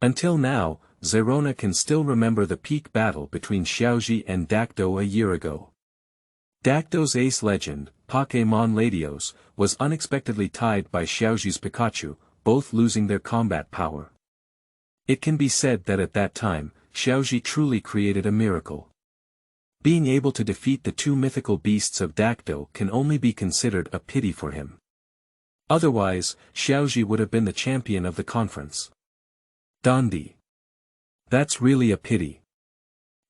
Until now, Zerona can still remember the peak battle between Xiaozhi and Dacdo a year ago. Dacdo's ace legend, Pokémon Latios, was unexpectedly tied by Xiaozhi's Pikachu, both losing their combat power. It can be said that at that time, Xiaozhi truly created a miracle. Being able to defeat the two mythical beasts of Dacdo can only be considered a pity for him. Otherwise, Xiaozhi would have been the champion of the conference. Dondi. That's really a pity.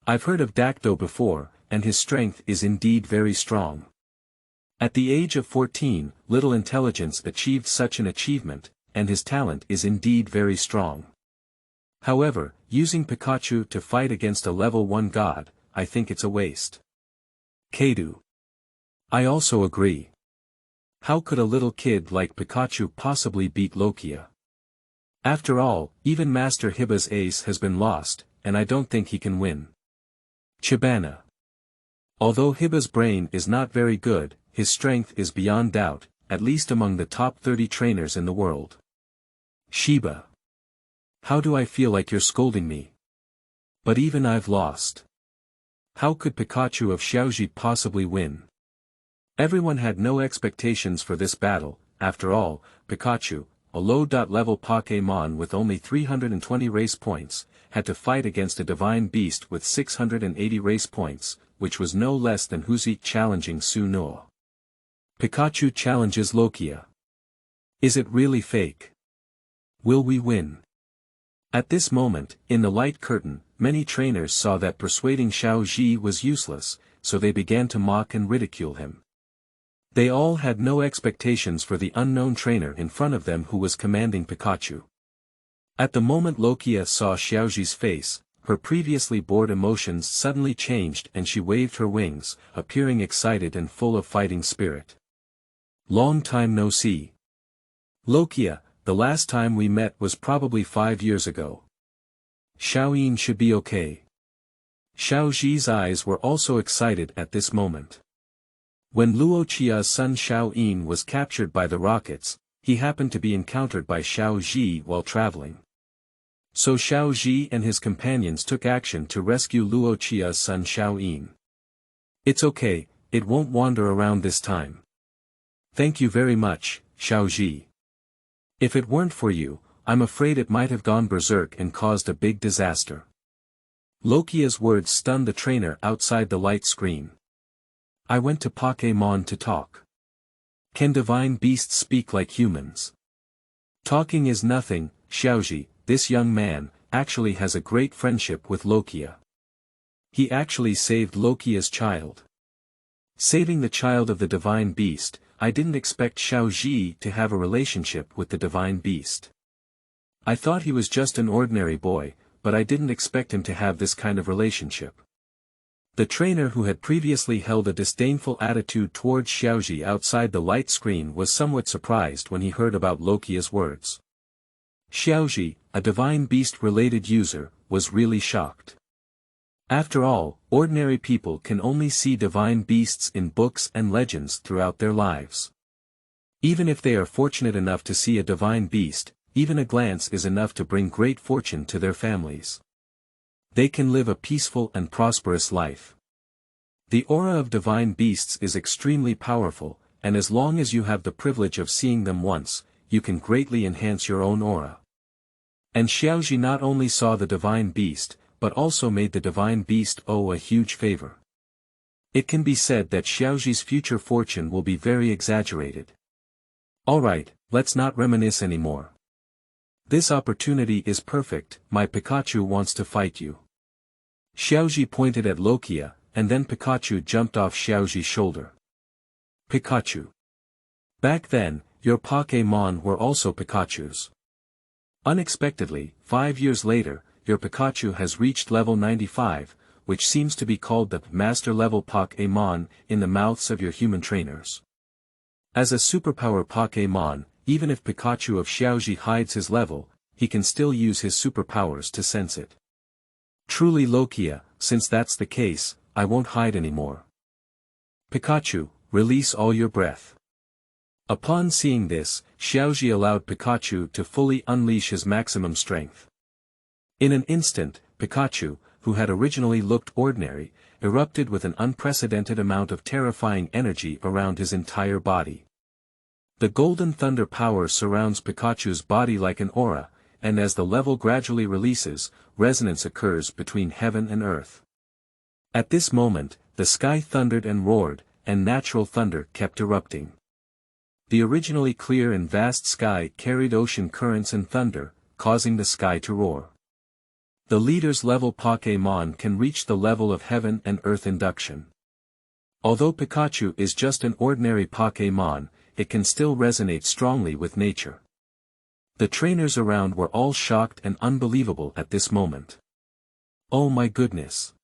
I've heard of Dacdo before, and his strength is indeed very strong. At the age of 14, little intelligence achieved such an achievement, and his talent is indeed very strong. However, using Pikachu to fight against a level 1 god, I think it's a waste. Kadu. I also agree. How could a little kid like Pikachu possibly beat Lokia? After all, even Master Hiba's ace has been lost, and I don't think he can win. Chibana. Although Hiba's brain is not very good, his strength is beyond doubt, at least among the top 30 trainers in the world. Shiba. How do I feel like you're scolding me? But even I've lost. How could Pikachu of Xiaozhi possibly win? Everyone had no expectations for this battle. After all, Pikachu, a low-level Pokémon with only 320 race points, had to fight against a divine beast with 680 race points, which was no less than Huzi challenging Suno. Pikachu challenges Lokia. Is it really fake? Will we win? At this moment, in the light curtain, many trainers saw that persuading Xiaozhi was useless, so they began to mock and ridicule him. They all had no expectations for the unknown trainer in front of them who was commanding Pikachu. At the moment Lokia saw Xiaozhi's face, her previously bored emotions suddenly changed and she waved her wings, appearing excited and full of fighting spirit. Long time no see. Lokia, the last time we met was probably 5 years ago. Xiaoyin should be okay. Xiaozhi's eyes were also excited at this moment. When Luoqia's son Xiaoyin was captured by the rockets, he happened to be encountered by Xiaozhi while traveling. So Xiaozhi and his companions took action to rescue Luoqia's son Xiaoyin. It's okay, it won't wander around this time. Thank you very much, Xiaozhi. If it weren't for you, I'm afraid it might have gone berserk and caused a big disaster. Lokia's words stunned the trainer outside the light screen. I went to Pokémon to talk. Can divine beasts speak like humans? Talking is nothing, Xiaozhi, this young man, actually has a great friendship with Lokia. He actually saved Lokia's child. Saving the child of the divine beast, I didn't expect Xiaozhi to have a relationship with the divine beast. I thought he was just an ordinary boy, but I didn't expect him to have this kind of relationship. The trainer who had previously held a disdainful attitude towards Xiaozhi outside the light screen was somewhat surprised when he heard about Lokia's words. Xiaozhi, a divine beast-related user, was really shocked. After all, ordinary people can only see divine beasts in books and legends throughout their lives. Even if they are fortunate enough to see a divine beast, even a glance is enough to bring great fortune to their families. They can live a peaceful and prosperous life. The aura of divine beasts is extremely powerful, and as long as you have the privilege of seeing them once, you can greatly enhance your own aura. And Xiaozhi not only saw the divine beast, but also made the divine beast owe a huge favor. It can be said that Xiaozhi's future fortune will be very exaggerated. Alright, let's not reminisce anymore. This opportunity is perfect, my Pikachu wants to fight you. Xiaozhi pointed at Lokia, and then Pikachu jumped off Xiaozhi's shoulder. Pikachu. Back then, your Pokémon were also Pikachus. Unexpectedly, 5 years later, your Pikachu has reached level 95, which seems to be called the master-level Pokémon in the mouths of your human trainers. As a superpower Pokémon, even if Pikachu of Xiaozhi hides his level, he can still use his superpowers to sense it. Truly Lokia, since that's the case, I won't hide anymore. Pikachu, release all your breath. Upon seeing this, Xiaozhi allowed Pikachu to fully unleash his maximum strength. In an instant, Pikachu, who had originally looked ordinary, erupted with an unprecedented amount of terrifying energy around his entire body. The golden thunder power surrounds Pikachu's body like an aura, and as the level gradually releases, resonance occurs between heaven and earth. At this moment, the sky thundered and roared, and natural thunder kept erupting. The originally clear and vast sky carried ocean currents and thunder, causing the sky to roar. The leader's level Pokémon can reach the level of heaven and earth induction. Although Pikachu is just an ordinary Pokémon, it can still resonate strongly with nature. The trainers around were all shocked and unbelievable at this moment. Oh my goodness!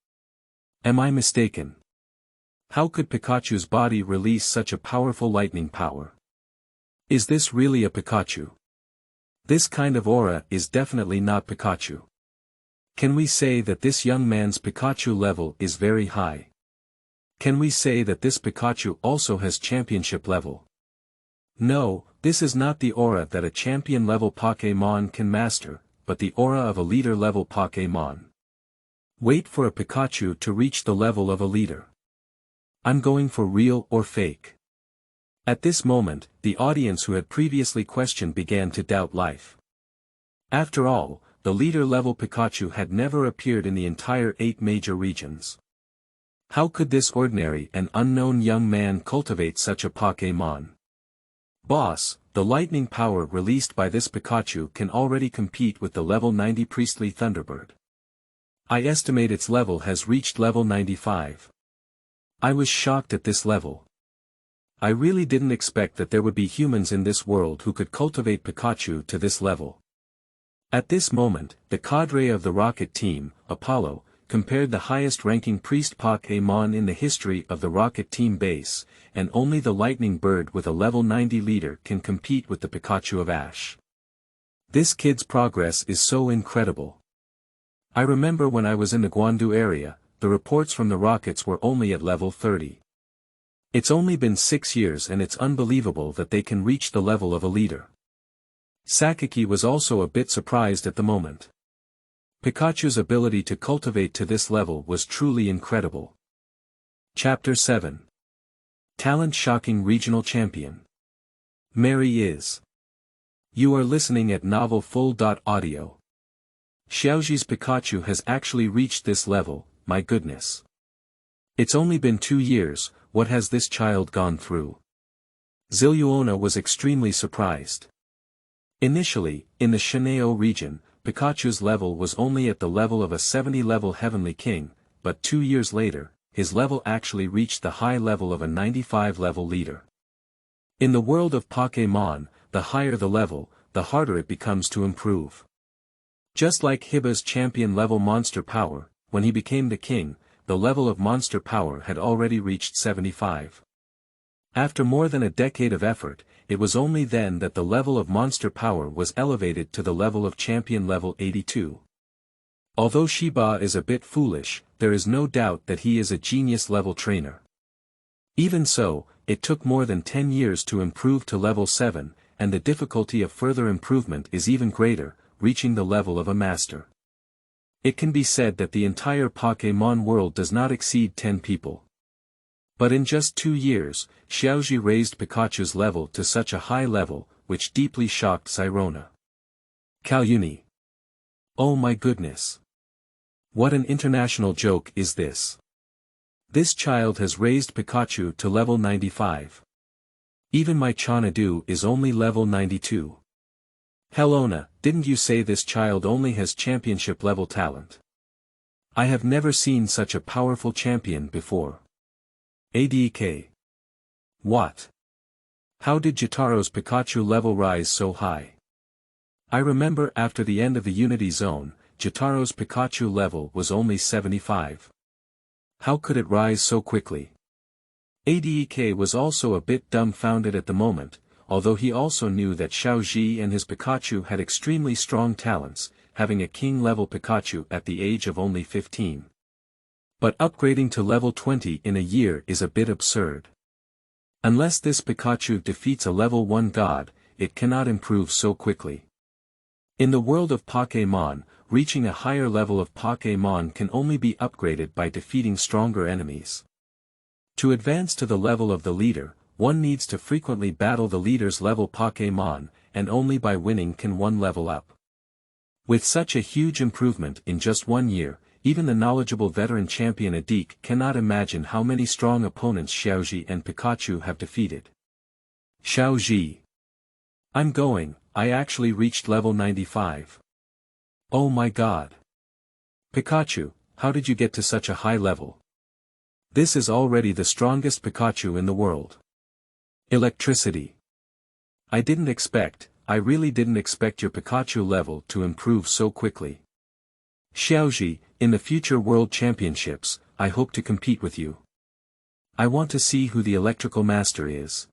Am I mistaken? How could Pikachu's body release such a powerful lightning power? Is this really a Pikachu? This kind of aura is definitely not Pikachu. Can we say that this young man's Pikachu level is very high? Can we say that this Pikachu also has championship level? No, this is not the aura that a champion-level Pokémon can master, but the aura of a leader-level Pokémon. Wait for a Pikachu to reach the level of a leader. I'm going for real or fake. At this moment, the audience who had previously questioned began to doubt life. After all, the leader-level Pikachu had never appeared in the entire 8 major regions. How could this ordinary and unknown young man cultivate such a Pokémon? Boss, the lightning power released by this Pikachu can already compete with the level 90 Priestly Thunderbird. I estimate its level has reached level 95. I was shocked at this level. I really didn't expect that there would be humans in this world who could cultivate Pikachu to this level. At this moment, the cadre of the Rocket Team, Apollo, compared the highest-ranking Priest Pokémon in the history of the Rocket Team base, and only the Lightning Bird with a level 90 leader can compete with the Pikachu of Ash. This kid's progress is so incredible. I remember when I was in the Guandu area, the reports from the Rockets were only at level 30. It's only been 6 years and it's unbelievable that they can reach the level of a leader. Sakaki was also a bit surprised at the moment. Pikachu's ability to cultivate to this level was truly incredible. Chapter 7. Talent Shocking Regional Champion. Mary is. You are listening at novelfull.audio. Xiaozhi's Pikachu has actually reached this level, my goodness. It's only been 2 years, what has this child gone through? Ziluona was extremely surprised. Initially, in the Shanao region, Pikachu's level was only at the level of a 70-level Heavenly King, but 2 years later, his level actually reached the high level of a 95-level leader. In the world of Pokémon, the higher the level, the harder it becomes to improve. Just like Hiba's champion-level monster power, when he became the king, the level of monster power had already reached 75. After more than a decade of effort, it was only then that the level of monster power was elevated to the level of champion level 82. Although Shiba is a bit foolish, there is no doubt that he is a genius-level trainer. Even so, it took more than 10 years to improve to level 7, and the difficulty of further improvement is even greater, reaching the level of a master. It can be said that the entire Pokémon world does not exceed 10 people. But in just 2 years, Xiaozhi raised Pikachu's level to such a high level, which deeply shocked Sirona. Kalyuni. Oh my goodness. What an international joke is this? This child has raised Pikachu to level 95. Even my Xanadu is only level 92. Helona, didn't you say this child only has championship level talent? I have never seen such a powerful champion before. ADK. What? How did Jotaro's Pikachu level rise so high? I remember after the end of the Unity Zone, Jotaro's Pikachu level was only 75. How could it rise so quickly? ADK was also a bit dumbfounded at the moment, although he also knew that Xiaozhi and his Pikachu had extremely strong talents, having a king-level Pikachu at the age of only 15. But upgrading to level 20 in a year is a bit absurd. Unless this Pikachu defeats a level 1 god, it cannot improve so quickly. In the world of Pokémon, reaching a higher level of Pokémon can only be upgraded by defeating stronger enemies. To advance to the level of the leader, one needs to frequently battle the leader's level Pokémon, and only by winning can one level up. With such a huge improvement in just 1 year, even the knowledgeable veteran champion Adik cannot imagine how many strong opponents Xiaozhi and Pikachu have defeated. Xiaozhi. I actually reached level 95. Oh my god. Pikachu, how did you get to such a high level? This is already the strongest Pikachu in the world. Electricity. I really didn't expect your Pikachu level to improve so quickly. Xiaozhi, in the future World Championships, I hope to compete with you. I want to see who the electrical master is.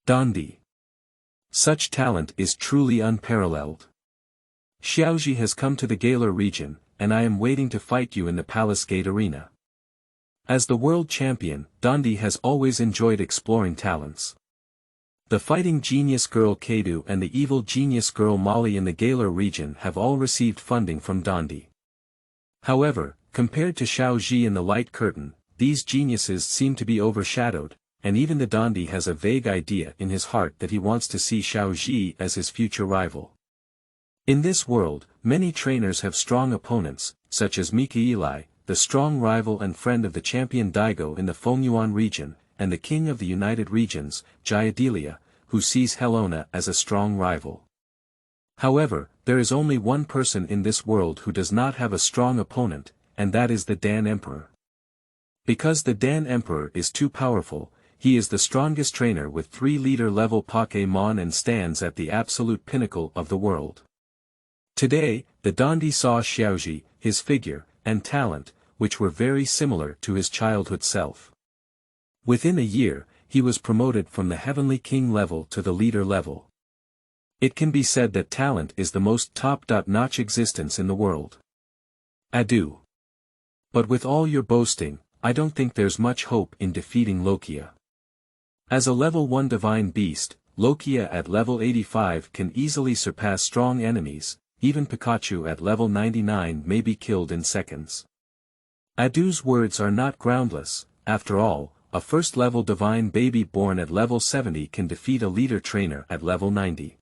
Dondi. Such talent is truly unparalleled. Xiaozhi has come to the Galar region, and I am waiting to fight you in the Palace Gate Arena. As the world champion, Dondi has always enjoyed exploring talents. The fighting genius girl Kadu and the evil genius girl Molly in the Galar region have all received funding from Dondi. However, compared to Xiaozhi in the Light Curtain, these geniuses seem to be overshadowed, and even the Dondi has a vague idea in his heart that he wants to see Xiaozhi as his future rival. In this world, many trainers have strong opponents, such as Mikaeli, the strong rival and friend of the champion Daigo in the Fengyuan region, and the king of the United Regions, Jayadilia, who sees Helona as a strong rival. However, there is only one person in this world who does not have a strong opponent, and that is the Dan Emperor. Because the Dan Emperor is too powerful, he is the strongest trainer with 3 leader-level Pokémon and stands at the absolute pinnacle of the world. Today, the Dondi saw Xiaozhi, his figure, and talent, which were very similar to his childhood self. Within a year, he was promoted from the Heavenly King level to the leader level. It can be said that talent is the most top-notch existence in the world. Adieu. But with all your boasting, I don't think there's much hope in defeating Lokia. As a level 1 divine beast, Lokia at level 85 can easily surpass strong enemies, even Pikachu at level 99 may be killed in seconds. Adu's words are not groundless, after all, a first-level divine baby born at level 70 can defeat a leader trainer at level 90.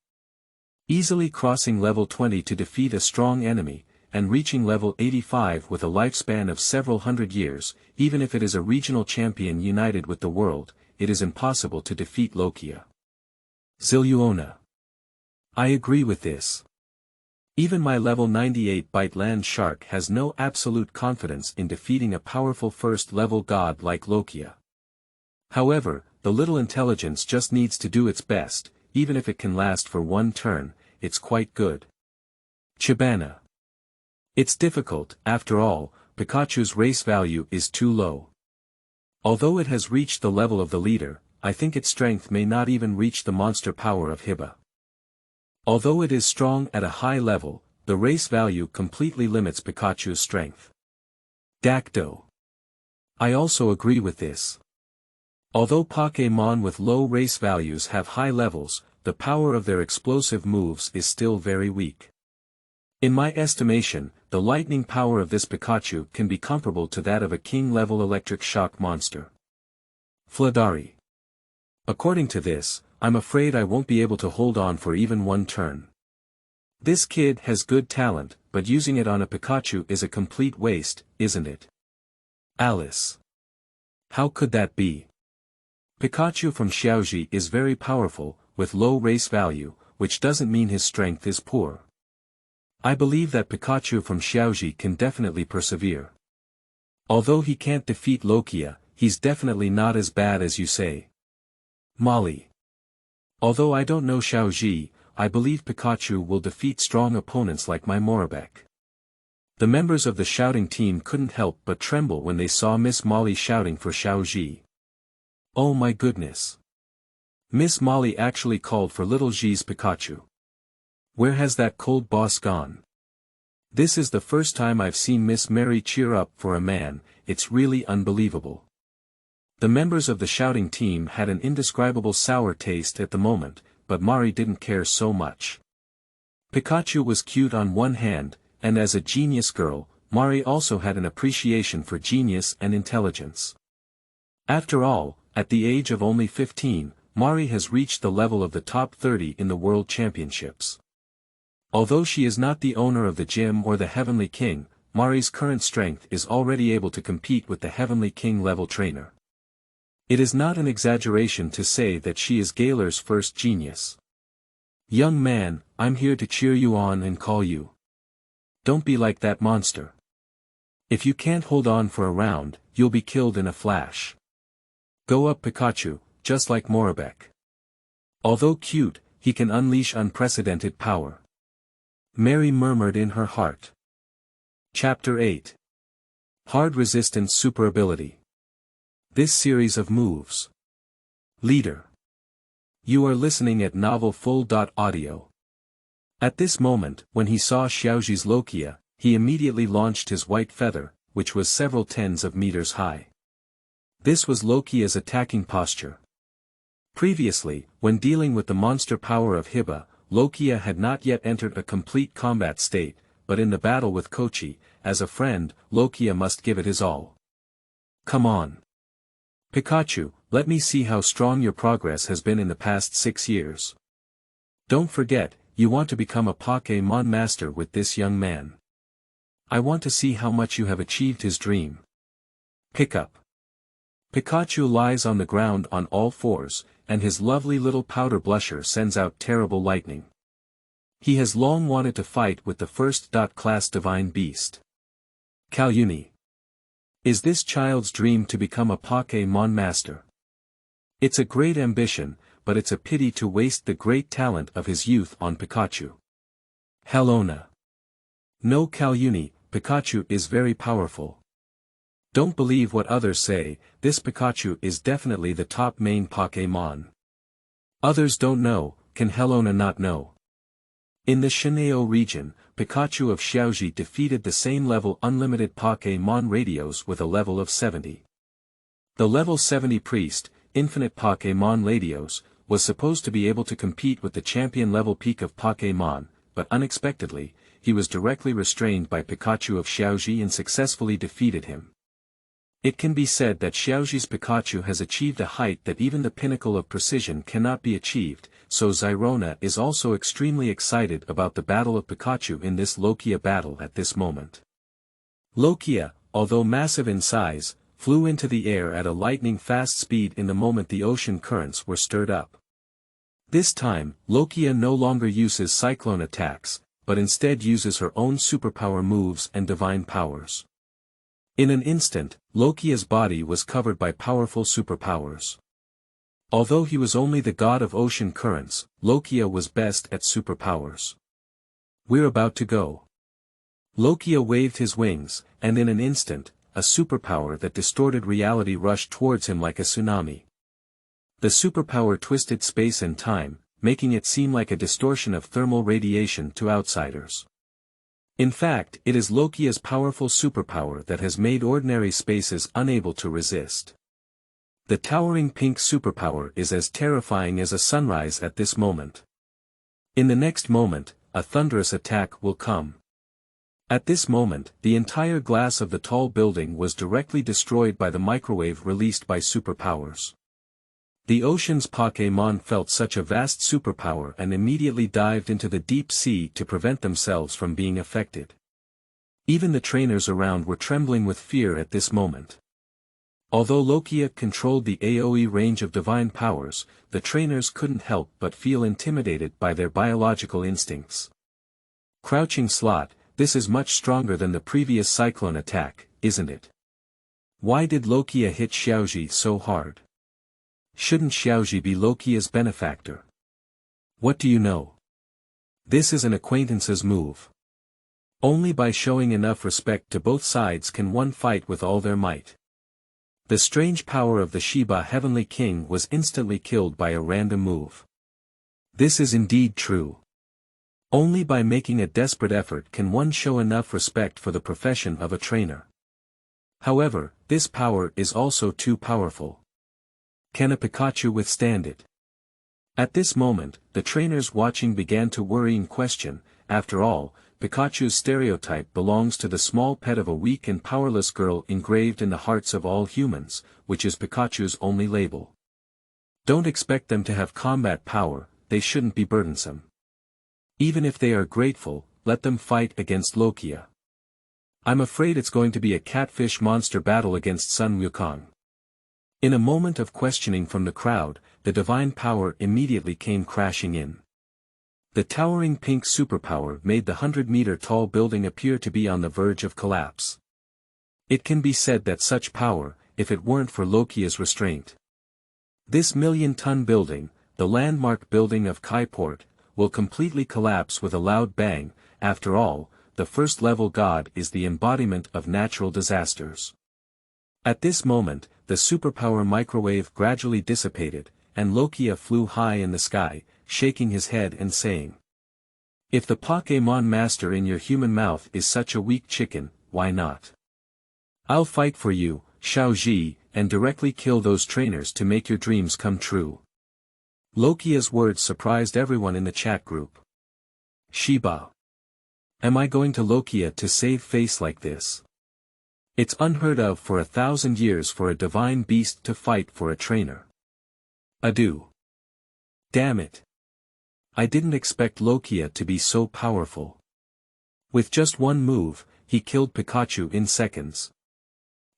Easily crossing level 20 to defeat a strong enemy, and reaching level 85 with a lifespan of several hundred years, even if it is a regional champion united with the world, it is impossible to defeat Lokia. Ziluona. I agree with this. Even my level 98 Bite Land Shark has no absolute confidence in defeating a powerful first-level god like Lokia. However, the little intelligence just needs to do its best, even if it can last for one turn, it's quite good. Chibana. It's difficult, after all, Pikachu's race value is too low. Although it has reached the level of the leader, I think its strength may not even reach the monster power of Hiba. Although it is strong at a high level, the race value completely limits Pikachu's strength. Dacto. I also agree with this. Although Pokémon with low race values have high levels, the power of their explosive moves is still very weak. In my estimation, the lightning power of this Pikachu can be comparable to that of a king-level electric shock monster. Fladari. According to this, I'm afraid I won't be able to hold on for even one turn. This kid has good talent, but using it on a Pikachu is a complete waste, isn't it? Alice. How could that be? Pikachu from Xiaozhi is very powerful, with low race value, which doesn't mean his strength is poor. I believe that Pikachu from Xiaozhi can definitely persevere. Although he can't defeat Lokia, he's definitely not as bad as you say. Molly. Although I don't know Xiaozhi, I believe Pikachu will defeat strong opponents like my Morabek. The members of the shouting team couldn't help but tremble when they saw Miss Molly shouting for Xiaozhi. Oh my goodness. Miss Molly actually called for little Xi's Pikachu. Where has that cold boss gone? This is the first time I've seen Miss Mary cheer up for a man, it's really unbelievable. The members of the shouting team had an indescribable sour taste at the moment, but Mari didn't care so much. Pikachu was cute on one hand, and as a genius girl, Mari also had an appreciation for genius and intelligence. After all, at the age of only 15, Mari has reached the level of the top 30 in the World Championships. Although she is not the owner of the gym or the Heavenly King, Mari's current strength is already able to compete with the Heavenly King level trainer. It is not an exaggeration to say that she is Galar's first genius. Young man, I'm here to cheer you on and call you. Don't be like that monster. If you can't hold on for a round, you'll be killed in a flash. Go up Pikachu, just like Morabek. Although cute, he can unleash unprecedented power. Mary murmured in her heart. Chapter 8. Hard Resistance Superability. This series of moves. Leader. You are listening at novelfull.audio. At this moment, when he saw Xiaozhi's Lokia, he immediately launched his white feather, which was several tens of meters high. This was Lokia's attacking posture. Previously, when dealing with the monster power of Hiba, Lokia had not yet entered a complete combat state, but in the battle with Kochi, as a friend, Lokia must give it his all. Come on. Pikachu, let me see how strong your progress has been in the past 6 years. Don't forget, you want to become a Pokémon master with this young man. I want to see how much you have achieved his dream. Pick up. Pikachu lies on the ground on all fours, and his lovely little powder blusher sends out terrible lightning. He has long wanted to fight with the first-class divine beast. Kalyuni. Is this child's dream to become a Pokémon master? It's a great ambition, but it's a pity to waste the great talent of his youth on Pikachu. Helona. No Kalyuni, Pikachu is very powerful. Don't believe what others say, this Pikachu is definitely the top main Pokémon. Others don't know, can Helona not know? In the Shineo region, Pikachu of Xiaozhi defeated the same level unlimited Pokémon radios with a level of 70. The level 70 priest, infinite Pokémon radios, was supposed to be able to compete with the champion level peak of Pokémon, but unexpectedly, he was directly restrained by Pikachu of Xiaozhi and successfully defeated him. It can be said that Xiaozhi's Pikachu has achieved a height that even the pinnacle of precision cannot be achieved, so Zyrona is also extremely excited about the battle of Pikachu in this Lokia battle at this moment. Lokia, although massive in size, flew into the air at a lightning-fast speed in the moment the ocean currents were stirred up. This time, Lokia no longer uses cyclone attacks, but instead uses her own superpower moves and divine powers. In an instant, Lokia's body was covered by powerful superpowers. Although he was only the god of ocean currents, Lokia was best at superpowers. We're about to go. Lokia waved his wings, and in an instant, a superpower that distorted reality rushed towards him like a tsunami. The superpower twisted space and time, making it seem like a distortion of thermal radiation to outsiders. In fact, it is Lokia's powerful superpower that has made ordinary spaces unable to resist. The towering pink superpower is as terrifying as a sunrise at this moment. In the next moment, a thunderous attack will come. At this moment, the entire glass of the tall building was directly destroyed by the microwave released by superpowers. The ocean's Pokémon felt such a vast superpower and immediately dived into the deep sea to prevent themselves from being affected. Even the trainers around were trembling with fear at this moment. Although Lokia controlled the AoE range of divine powers, the trainers couldn't help but feel intimidated by their biological instincts. Crouching slot, this is much stronger than the previous cyclone attack, isn't it? Why did Lokia hit Xiaozhi so hard? Shouldn't Xiaozhi be Lokia's benefactor? What do you know? This is an acquaintance's move. Only by showing enough respect to both sides can one fight with all their might. The strange power of the Shiba Heavenly King was instantly killed by a random move. This is indeed true. Only by making a desperate effort can one show enough respect for the profession of a trainer. However, this power is also too powerful. Can a Pikachu withstand it? At this moment, the trainers watching began to worry and question. After all, Pikachu's stereotype belongs to the small pet of a weak and powerless girl engraved in the hearts of all humans, which is Pikachu's only label. Don't expect them to have combat power, they shouldn't be burdensome. Even if they are grateful, let them fight against Lokia. I'm afraid it's going to be a catfish monster battle against Sun Wukong. In a moment of questioning from the crowd, the divine power immediately came crashing in. The towering pink superpower made the 100-meter-tall building appear to be on the verge of collapse. It can be said that such power, if it weren't for Lokia's restraint. This million-ton building, the landmark building of Kai Port, will completely collapse with a loud bang. After all, the first-level god is the embodiment of natural disasters. At this moment, the superpower microwave gradually dissipated, and Lokia flew high in the sky, shaking his head and saying, "If the Pokémon master in your human mouth is such a weak chicken, why not? I'll fight for you, Xiaozhi, and directly kill those trainers to make your dreams come true." Lokia's words surprised everyone in the chat group. Shiba. Am I going to Lokia to save face like this? It's unheard of for 1,000 years for a divine beast to fight for a trainer. Adieu. Damn it. I didn't expect Lokia to be so powerful. With just one move, he killed Pikachu in seconds.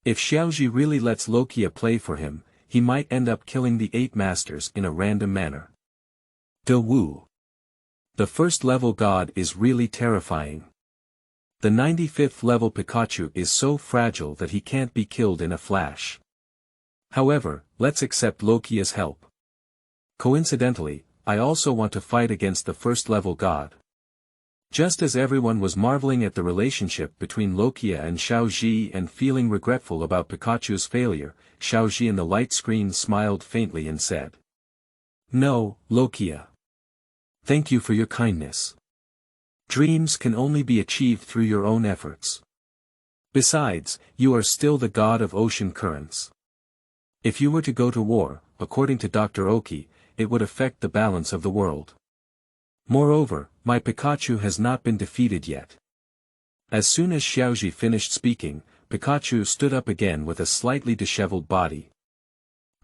If Xiaozhi really lets Lokia play for him, he might end up killing the 8 masters in a random manner. De Wu. The first level god is really terrifying. The 95th level Pikachu is so fragile that he can't be killed in a flash. However, let's accept Lokia's help. Coincidentally, I also want to fight against the first level god. Just as everyone was marveling at the relationship between Lokia and Xiaozhi and feeling regretful about Pikachu's failure, Xiaozhi in the light screen smiled faintly and said, "No, Lokia. Thank you for your kindness. Dreams can only be achieved through your own efforts. Besides, you are still the god of ocean currents. If you were to go to war, according to Dr. Oki, it would affect the balance of the world. Moreover, my Pikachu has not been defeated yet." As soon as Xiaozhi finished speaking, Pikachu stood up again with a slightly disheveled body.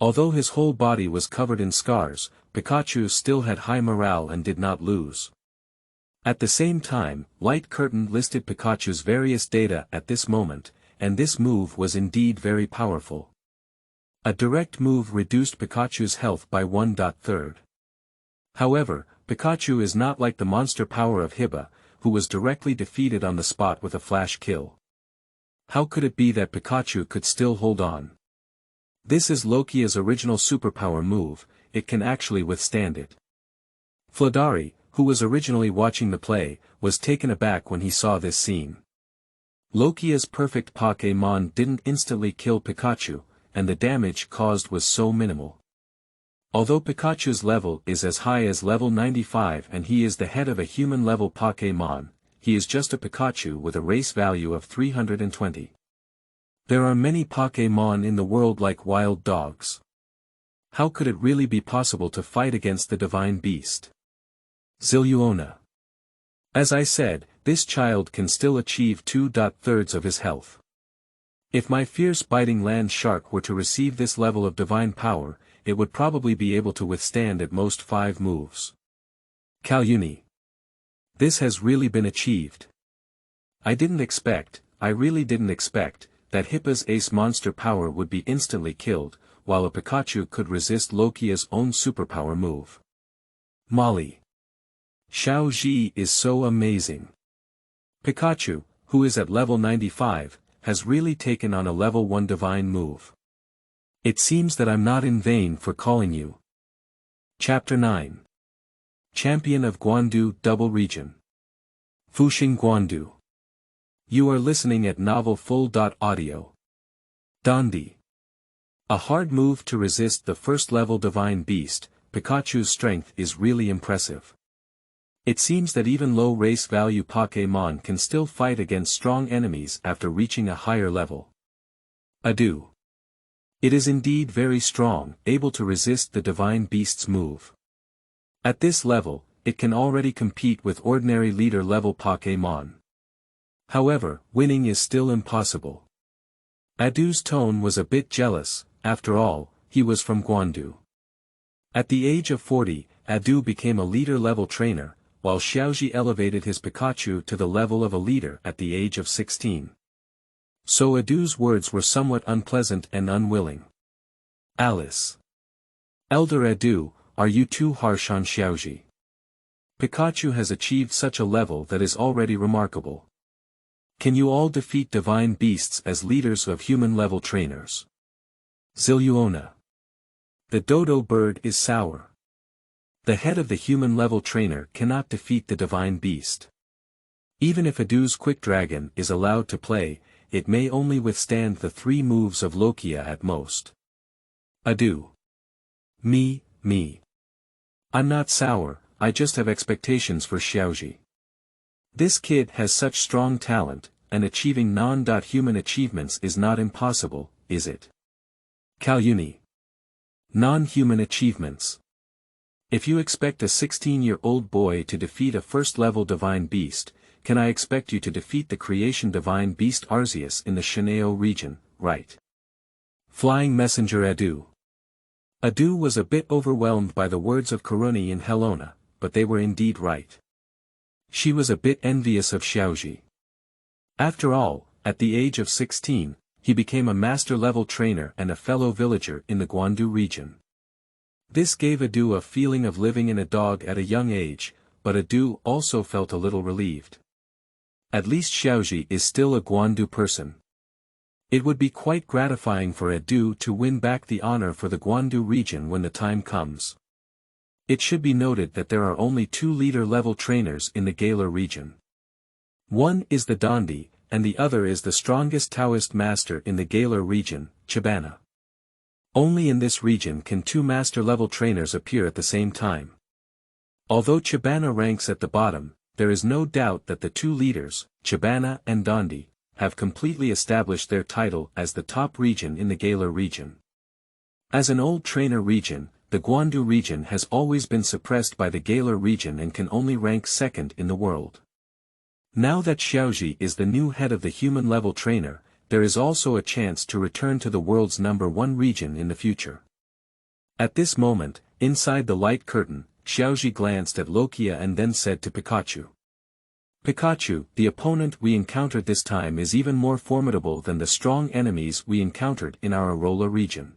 Although his whole body was covered in scars, Pikachu still had high morale and did not lose. At the same time, Light Curtain listed Pikachu's various data at this moment, and this move was indeed very powerful. A direct move reduced Pikachu's health by 1/3. However, Pikachu is not like the monster power of Hiba, who was directly defeated on the spot with a flash kill. How could it be that Pikachu could still hold on? This is Lokia's original superpower move, it can actually withstand it. Flodari, who was originally watching the play, was taken aback when he saw this scene. Lokia's perfect Pokémon didn't instantly kill Pikachu, and the damage caused was so minimal. Although Pikachu's level is as high as level 95 and he is the head of a human-level Pokémon, he is just a Pikachu with a race value of 320. There are many Pokémon in the world like wild dogs. How could it really be possible to fight against the divine beast? Zilluona. As I said, this child can still achieve 2/3 of his health. If my fierce biting land shark were to receive this level of divine power, it would probably be able to withstand at most 5 moves. Kalyuni. This has really been achieved. I really didn't expect, that Hippa's ace monster power would be instantly killed, while a Pikachu could resist Lokia's own superpower move. Molly. Xiaozhi is so amazing. Pikachu, who is at level 95, has really taken on a level 1 divine move. It seems that I'm not in vain for calling you. Chapter 9. Champion of Guandu Double Region. Fuxing Guandu. You are listening at Novel Full.audio. Dondi. A hard move to resist the first level divine beast. Pikachu's strength is really impressive. It seems that even low race value Pokémon can still fight against strong enemies after reaching a higher level. Adu. It is indeed very strong, able to resist the divine beast's move. At this level, it can already compete with ordinary leader level Pokémon. However, winning is still impossible. Adu's tone was a bit jealous. After all, he was from Guandu. At the age of 40, Adu became a leader-level trainer, while Xiaozhi elevated his Pikachu to the level of a leader at the age of 16. So Adu's words were somewhat unpleasant and unwilling. Alice. Elder Adu, are you too harsh on Xiaozhi? Pikachu has achieved such a level that is already remarkable. Can you all defeat divine beasts as leaders of human-level trainers? Zilluona. The dodo bird is sour. The head of the human-level trainer cannot defeat the divine beast. Even if Adu's quick dragon is allowed to play, it may only withstand the 3 moves of Lokia at most. Adu. Me. I'm not sour, I just have expectations for Xiaozhi. This kid has such strong talent, and achieving non-human achievements is not impossible, is it? Kalyuni. Non-human achievements. If you expect a 16-year-old boy to defeat a first-level divine beast, can I expect you to defeat the creation divine beast Arceus in the Shineo region, right? Flying Messenger Adu. Adu was a bit overwhelmed by the words of Karuni and Helona, but they were indeed right. She was a bit envious of Xiaozhi. After all, at the age of 16, he became a master-level trainer and a fellow villager in the Guandu region. This gave Adu a feeling of living in a dog at a young age, but Adu also felt a little relieved. At least Xiaozhi is still a Guandu person. It would be quite gratifying for Adu to win back the honor for the Guandu region when the time comes. It should be noted that there are only 2 leader-level trainers in the Galar region. One is the Dondi, and the other is the strongest Taoist master in the Galar region, Chibana. Only in this region can 2 master-level trainers appear at the same time. Although Chibana ranks at the bottom, there is no doubt that the 2 leaders, Chibana and Dondi, have completely established their title as the top region in the Galar region. As an old trainer region, the Guandu region has always been suppressed by the Galar region and can only rank 2nd in the world. Now that Xiaozhi is the new head of the human-level trainer, there is also a chance to return to the world's #1 region in the future. At this moment, inside the light curtain, Xiaozhi glanced at Lokia and then said to Pikachu. Pikachu, the opponent we encountered this time is even more formidable than the strong enemies we encountered in our Alola region.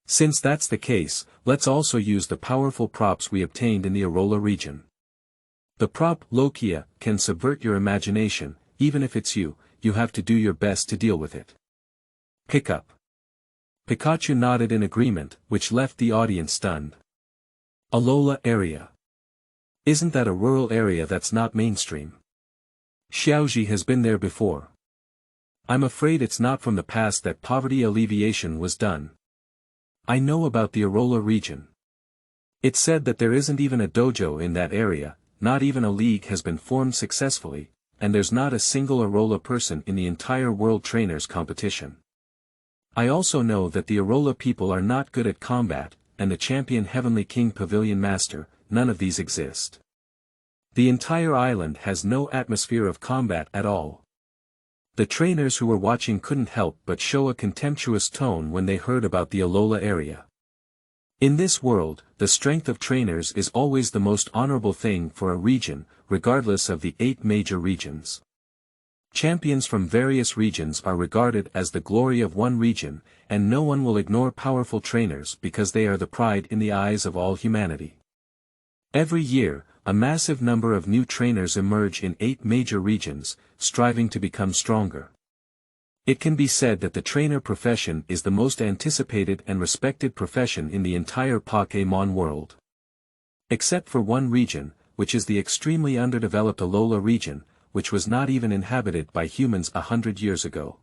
Since that's the case, let's also use the powerful props we obtained in the Alola region. The prop, Lokia, can subvert your imagination, even if it's you have to do your best to deal with it. Pick up. Pikachu nodded in agreement, which left the audience stunned. Alola area. Isn't that a rural area that's not mainstream? Xiaozhi has been there before. I'm afraid it's not from the past that poverty alleviation was done. I know about the Alola region. It's said that there isn't even a dojo in that area, not even a league has been formed successfully, and there's not a single Alola person in the entire World Trainers competition. I also know that the Alola people are not good at combat, and the champion Heavenly King Pavilion Master, none of these exist. The entire island has no atmosphere of combat at all. The trainers who were watching couldn't help but show a contemptuous tone when they heard about the Alola area. In this world, the strength of trainers is always the most honorable thing for a region, regardless of the 8 major regions. Champions from various regions are regarded as the glory of one region, and no one will ignore powerful trainers because they are the pride in the eyes of all humanity. Every year, a massive number of new trainers emerge in 8 major regions, striving to become stronger. It can be said that the trainer profession is the most anticipated and respected profession in the entire Pokémon world. Except for one region, which is the extremely underdeveloped Alola region, which was not even inhabited by humans 100 years ago.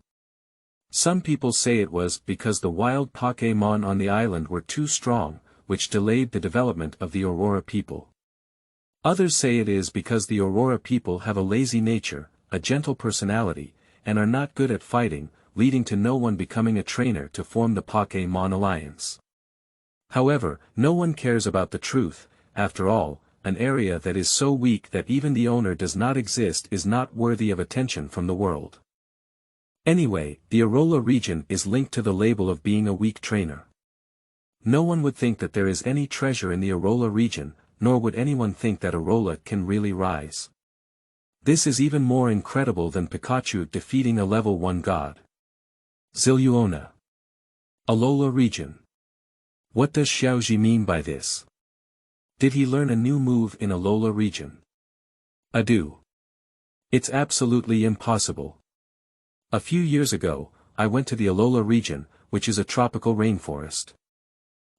Some people say it was because the wild Pokémon on the island were too strong, which delayed the development of the Aurora people. Others say it is because the Aurora people have a lazy nature, a gentle personality, and are not good at fighting, leading to no one becoming a trainer to form the Pokémon Alliance. However, no one cares about the truth. After all, an area that is so weak that even the owner does not exist is not worthy of attention from the world. Anyway, the Alola region is linked to the label of being a weak trainer. No one would think that there is any treasure in the Alola region, nor would anyone think that Alola can really rise. This is even more incredible than Pikachu defeating a level 1 god. Zilluona. Alola region. What does Xiaozhi mean by this? Did he learn a new move in Alola region? Adieu. It's absolutely impossible. A few years ago, I went to the Alola region, which is a tropical rainforest.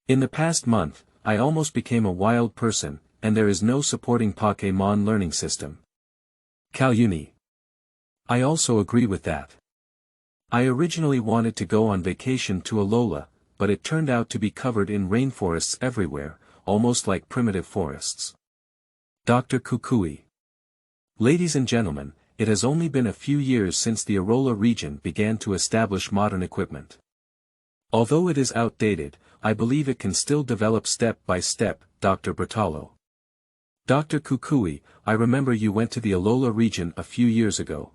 In the past month, I almost became a wild person, and there is no supporting Pokémon learning system. Kalyuni. I also agree with that. I originally wanted to go on vacation to Alola, but it turned out to be covered in rainforests everywhere, almost like primitive forests. Dr. Kukui. Ladies and gentlemen, it has only been a few years since the Alola region began to establish modern equipment. Although it is outdated, I believe it can still develop step by step. Dr. Bertalo. Dr. Kukui, I remember you went to the Alola region a few years ago.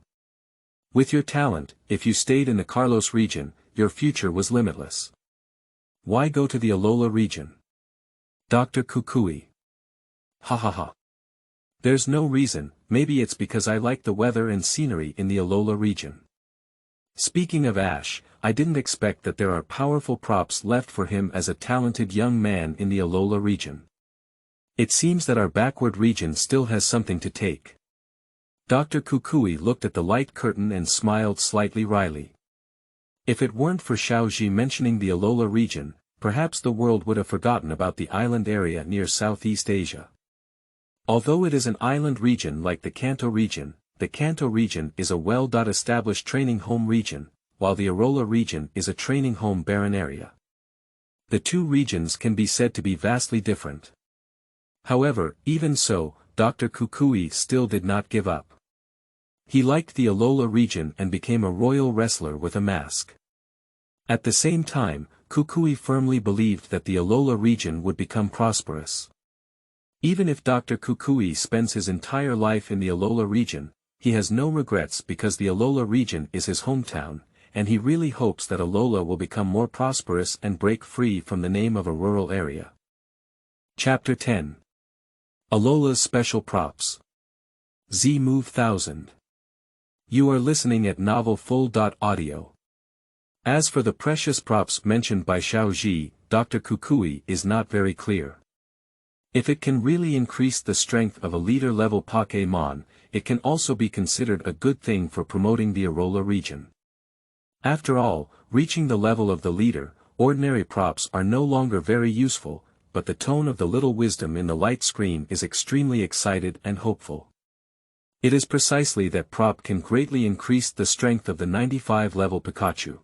With your talent, if you stayed in the Carlos region, your future was limitless. Why go to the Alola region? Dr. Kukui. Ha ha ha. There's no reason, maybe it's because I like the weather and scenery in the Alola region. Speaking of Ash, I didn't expect that there are powerful props left for him as a talented young man in the Alola region. It seems that our backward region still has something to take. Dr. Kukui looked at the light curtain and smiled slightly wryly. If it weren't for Xiaozhi mentioning the Alola region, perhaps the world would have forgotten about the island area near Southeast Asia. Although it is an island region like the Kanto region is a well-established training home region, while the Alola region is a training home barren area. The two regions can be said to be vastly different. However, even so, Dr. Kukui still did not give up. He liked the Alola region and became a royal wrestler with a mask. At the same time, Kukui firmly believed that the Alola region would become prosperous. Even if Dr. Kukui spends his entire life in the Alola region, he has no regrets because the Alola region is his hometown, and he really hopes that Alola will become more prosperous and break free from the name of a rural area. Chapter 10. Alola's Special Props. Z-Move 1000. You are listening at novelfull.audio. As for the precious props mentioned by Xiaozhi, Dr. Kukui is not very clear. If it can really increase the strength of a leader-level Pokémon, it can also be considered a good thing for promoting the Alola region. After all, reaching the level of the leader, ordinary props are no longer very useful, but the tone of the little wisdom in the light screen is extremely excited and hopeful. It is precisely that prop can greatly increase the strength of the 95-level Pikachu.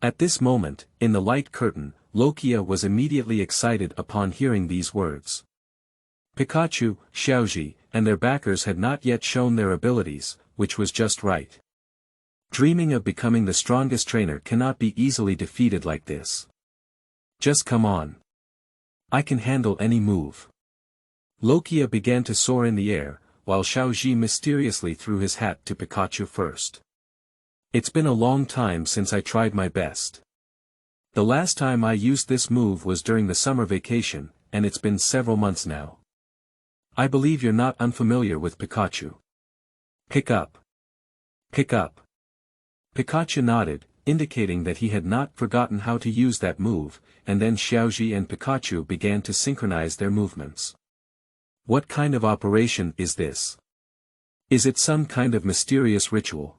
At this moment, in the light curtain, Lokia was immediately excited upon hearing these words. Pikachu, Xiaozhi, and their backers had not yet shown their abilities, which was just right. Dreaming of becoming the strongest trainer cannot be easily defeated like this. Just come on. I can handle any move. Lokia began to soar in the air, while Xiaozhi mysteriously threw his hat to Pikachu first. It's been a long time since I tried my best. The last time I used this move was during the summer vacation, and it's been several months now. I believe you're not unfamiliar with Pikachu. Pick up. Pick up. Pikachu nodded, indicating that he had not forgotten how to use that move, and then Xiaozhi and Pikachu began to synchronize their movements. What kind of operation is this? Is it some kind of mysterious ritual?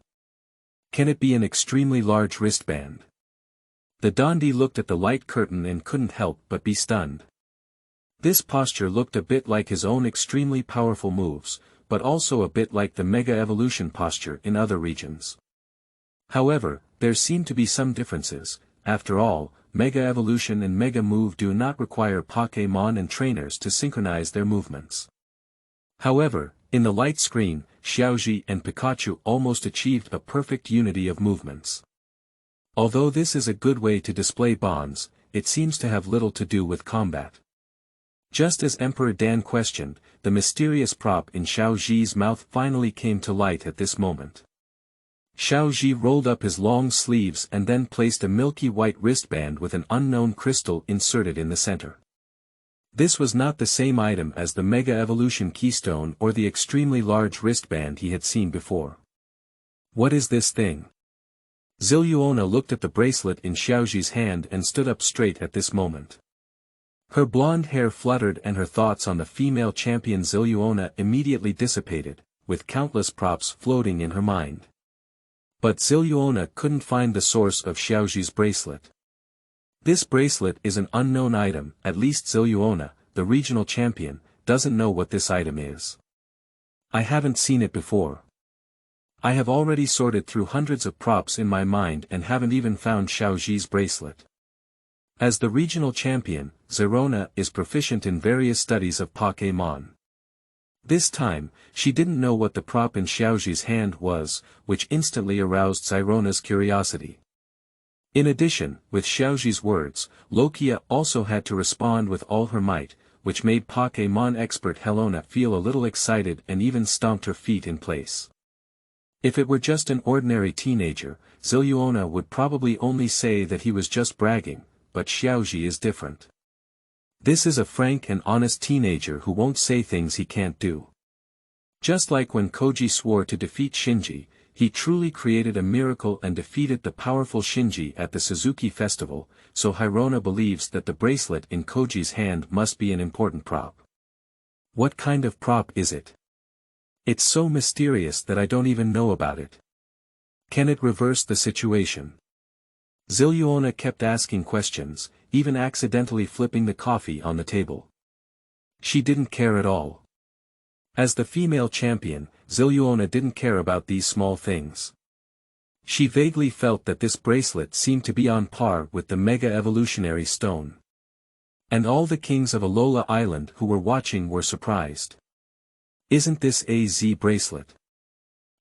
Can it be an extremely large wristband? The dandy looked at the light curtain and couldn't help but be stunned. This posture looked a bit like his own extremely powerful moves, but also a bit like the Mega Evolution posture in other regions. However, there seemed to be some differences. After all, Mega Evolution and Mega Move do not require Pokémon and trainers to synchronize their movements. However, in the light screen, Xiaozhi and Pikachu almost achieved a perfect unity of movements. Although this is a good way to display bonds, it seems to have little to do with combat. Just as Emperor Dan questioned, the mysterious prop in Xiaozhi's mouth finally came to light at this moment. Xiaozhi rolled up his long sleeves and then placed a milky white wristband with an unknown crystal inserted in the center. This was not the same item as the Mega Evolution Keystone or the extremely large wristband he had seen before. What is this thing? Ziluona looked at the bracelet in Xiaozhi's hand and stood up straight at this moment. Her blonde hair fluttered and her thoughts on the female champion Ziluona immediately dissipated, with countless props floating in her mind. But Ziluona couldn't find the source of Xiaozhi's bracelet. This bracelet is an unknown item. At least Ziluona, the regional champion, doesn't know what this item is. I haven't seen it before. I have already sorted through hundreds of props in my mind and haven't even found Xiaozhi's bracelet. As the regional champion, Ziluona is proficient in various studies of Pokémon. This time, she didn't know what the prop in Xiaozhi's hand was, which instantly aroused Ziluona's curiosity. In addition, with Xiaozhi's words, Lokia also had to respond with all her might, which made Pokémon expert Helona feel a little excited and even stomped her feet in place. If it were just an ordinary teenager, Ziluona would probably only say that he was just bragging, but Xiaozhi is different. This is a frank and honest teenager who won't say things he can't do. Just like when Koji swore to defeat Shinji, he truly created a miracle and defeated the powerful Shinji at the Suzuki Festival, so Hirona believes that the bracelet in Koji's hand must be an important prop. What kind of prop is it? It's so mysterious that I don't even know about it. Can it reverse the situation? Ziluona kept asking questions, even accidentally flipping the coffee on the table. She didn't care at all. As the female champion, Ziluona didn't care about these small things. She vaguely felt that this bracelet seemed to be on par with the Mega Evolutionary Stone. And all the kings of Alola Island who were watching were surprised. Isn't this a Z bracelet?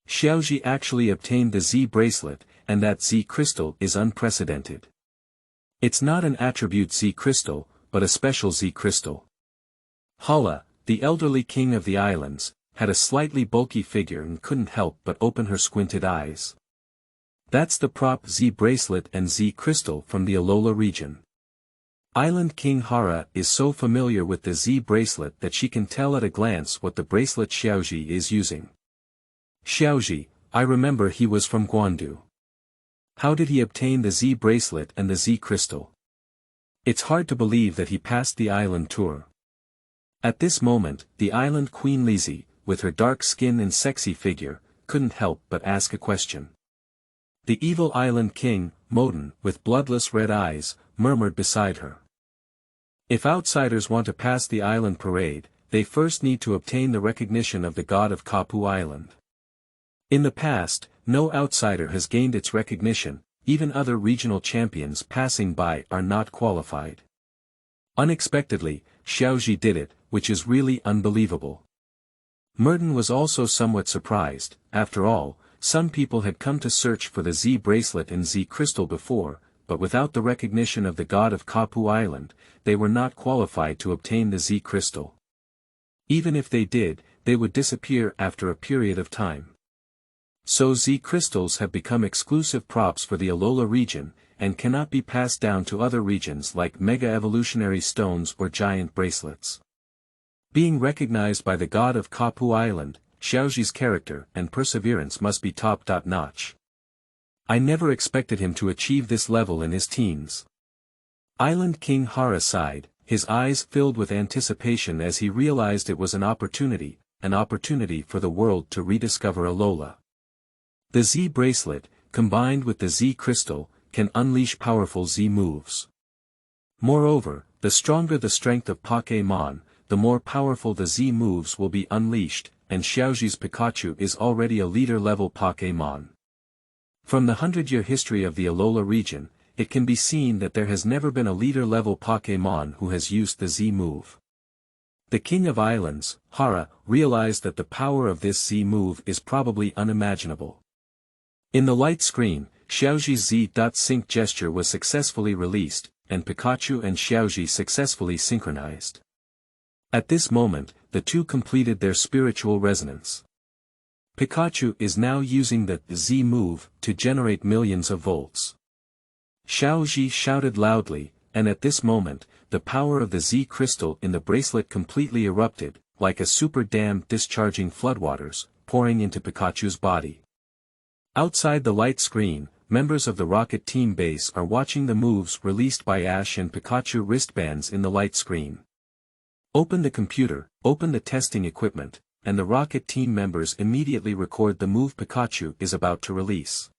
Xiaozhi actually obtained the Z bracelet, and that Z crystal is unprecedented. It's not an attribute Z crystal, but a special Z crystal. Hala, the elderly king of the islands, had a slightly bulky figure and couldn't help but open her squinted eyes. That's the prop Z bracelet and Z crystal from the Alola region. Island King Hara is so familiar with the Z bracelet that she can tell at a glance what the bracelet Xiaozhi is using. Xiaozhi, I remember he was from Guandu. How did he obtain the Z bracelet and the Z crystal? It's hard to believe that he passed the island tour. At this moment, the island queen Lizzie, with her dark skin and sexy figure, couldn't help but ask a question. The evil island king, Moten, with bloodless red eyes, murmured beside her. If outsiders want to pass the island parade, they first need to obtain the recognition of the god of Kapu Island. In the past, no outsider has gained its recognition, even other regional champions passing by are not qualified. Unexpectedly, Xiaozhi did it, which is really unbelievable. Merton was also somewhat surprised. After all, some people had come to search for the Z bracelet and Z crystal before, but without the recognition of the god of Kapu Island, they were not qualified to obtain the Z crystal. Even if they did, they would disappear after a period of time. So Z crystals have become exclusive props for the Alola region, and cannot be passed down to other regions like Mega Evolutionary Stones or Giant Bracelets. Being recognized by the god of Kapu Island, Xiaozhi's character and perseverance must be top-notch. I never expected him to achieve this level in his teens. Island King Hara sighed, his eyes filled with anticipation as he realized it was an opportunity for the world to rediscover Alola. The Z bracelet, combined with the Z crystal, can unleash powerful Z moves. Moreover, the stronger the strength of Pokémon, the more powerful the Z moves will be unleashed, and Xiaozhi's Pikachu is already a leader-level Pokémon. From the 100-year history of the Alola region, it can be seen that there has never been a leader-level Pokémon who has used the Z move. The King of Islands, Hara, realized that the power of this Z move is probably unimaginable. In the light screen, Xiaozhi's Z.Sync gesture was successfully released, and Pikachu and Xiaozhi successfully synchronized. At this moment, the two completed their spiritual resonance. Pikachu is now using the Z move to generate millions of volts. Xiaozhi shouted loudly, and at this moment, the power of the Z crystal in the bracelet completely erupted, like a super dam discharging floodwaters, pouring into Pikachu's body. Outside the light screen, members of the Rocket Team base are watching the moves released by Ash and Pikachu wristbands in the light screen. Open the computer, open the testing equipment, and the Rocket Team members immediately record the move Pikachu is about to release.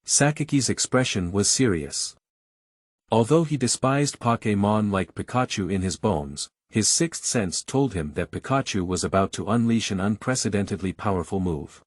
Sakiki's expression was serious. Although he despised Pokémon like Pikachu in his bones, his sixth sense told him that Pikachu was about to unleash an unprecedentedly powerful move.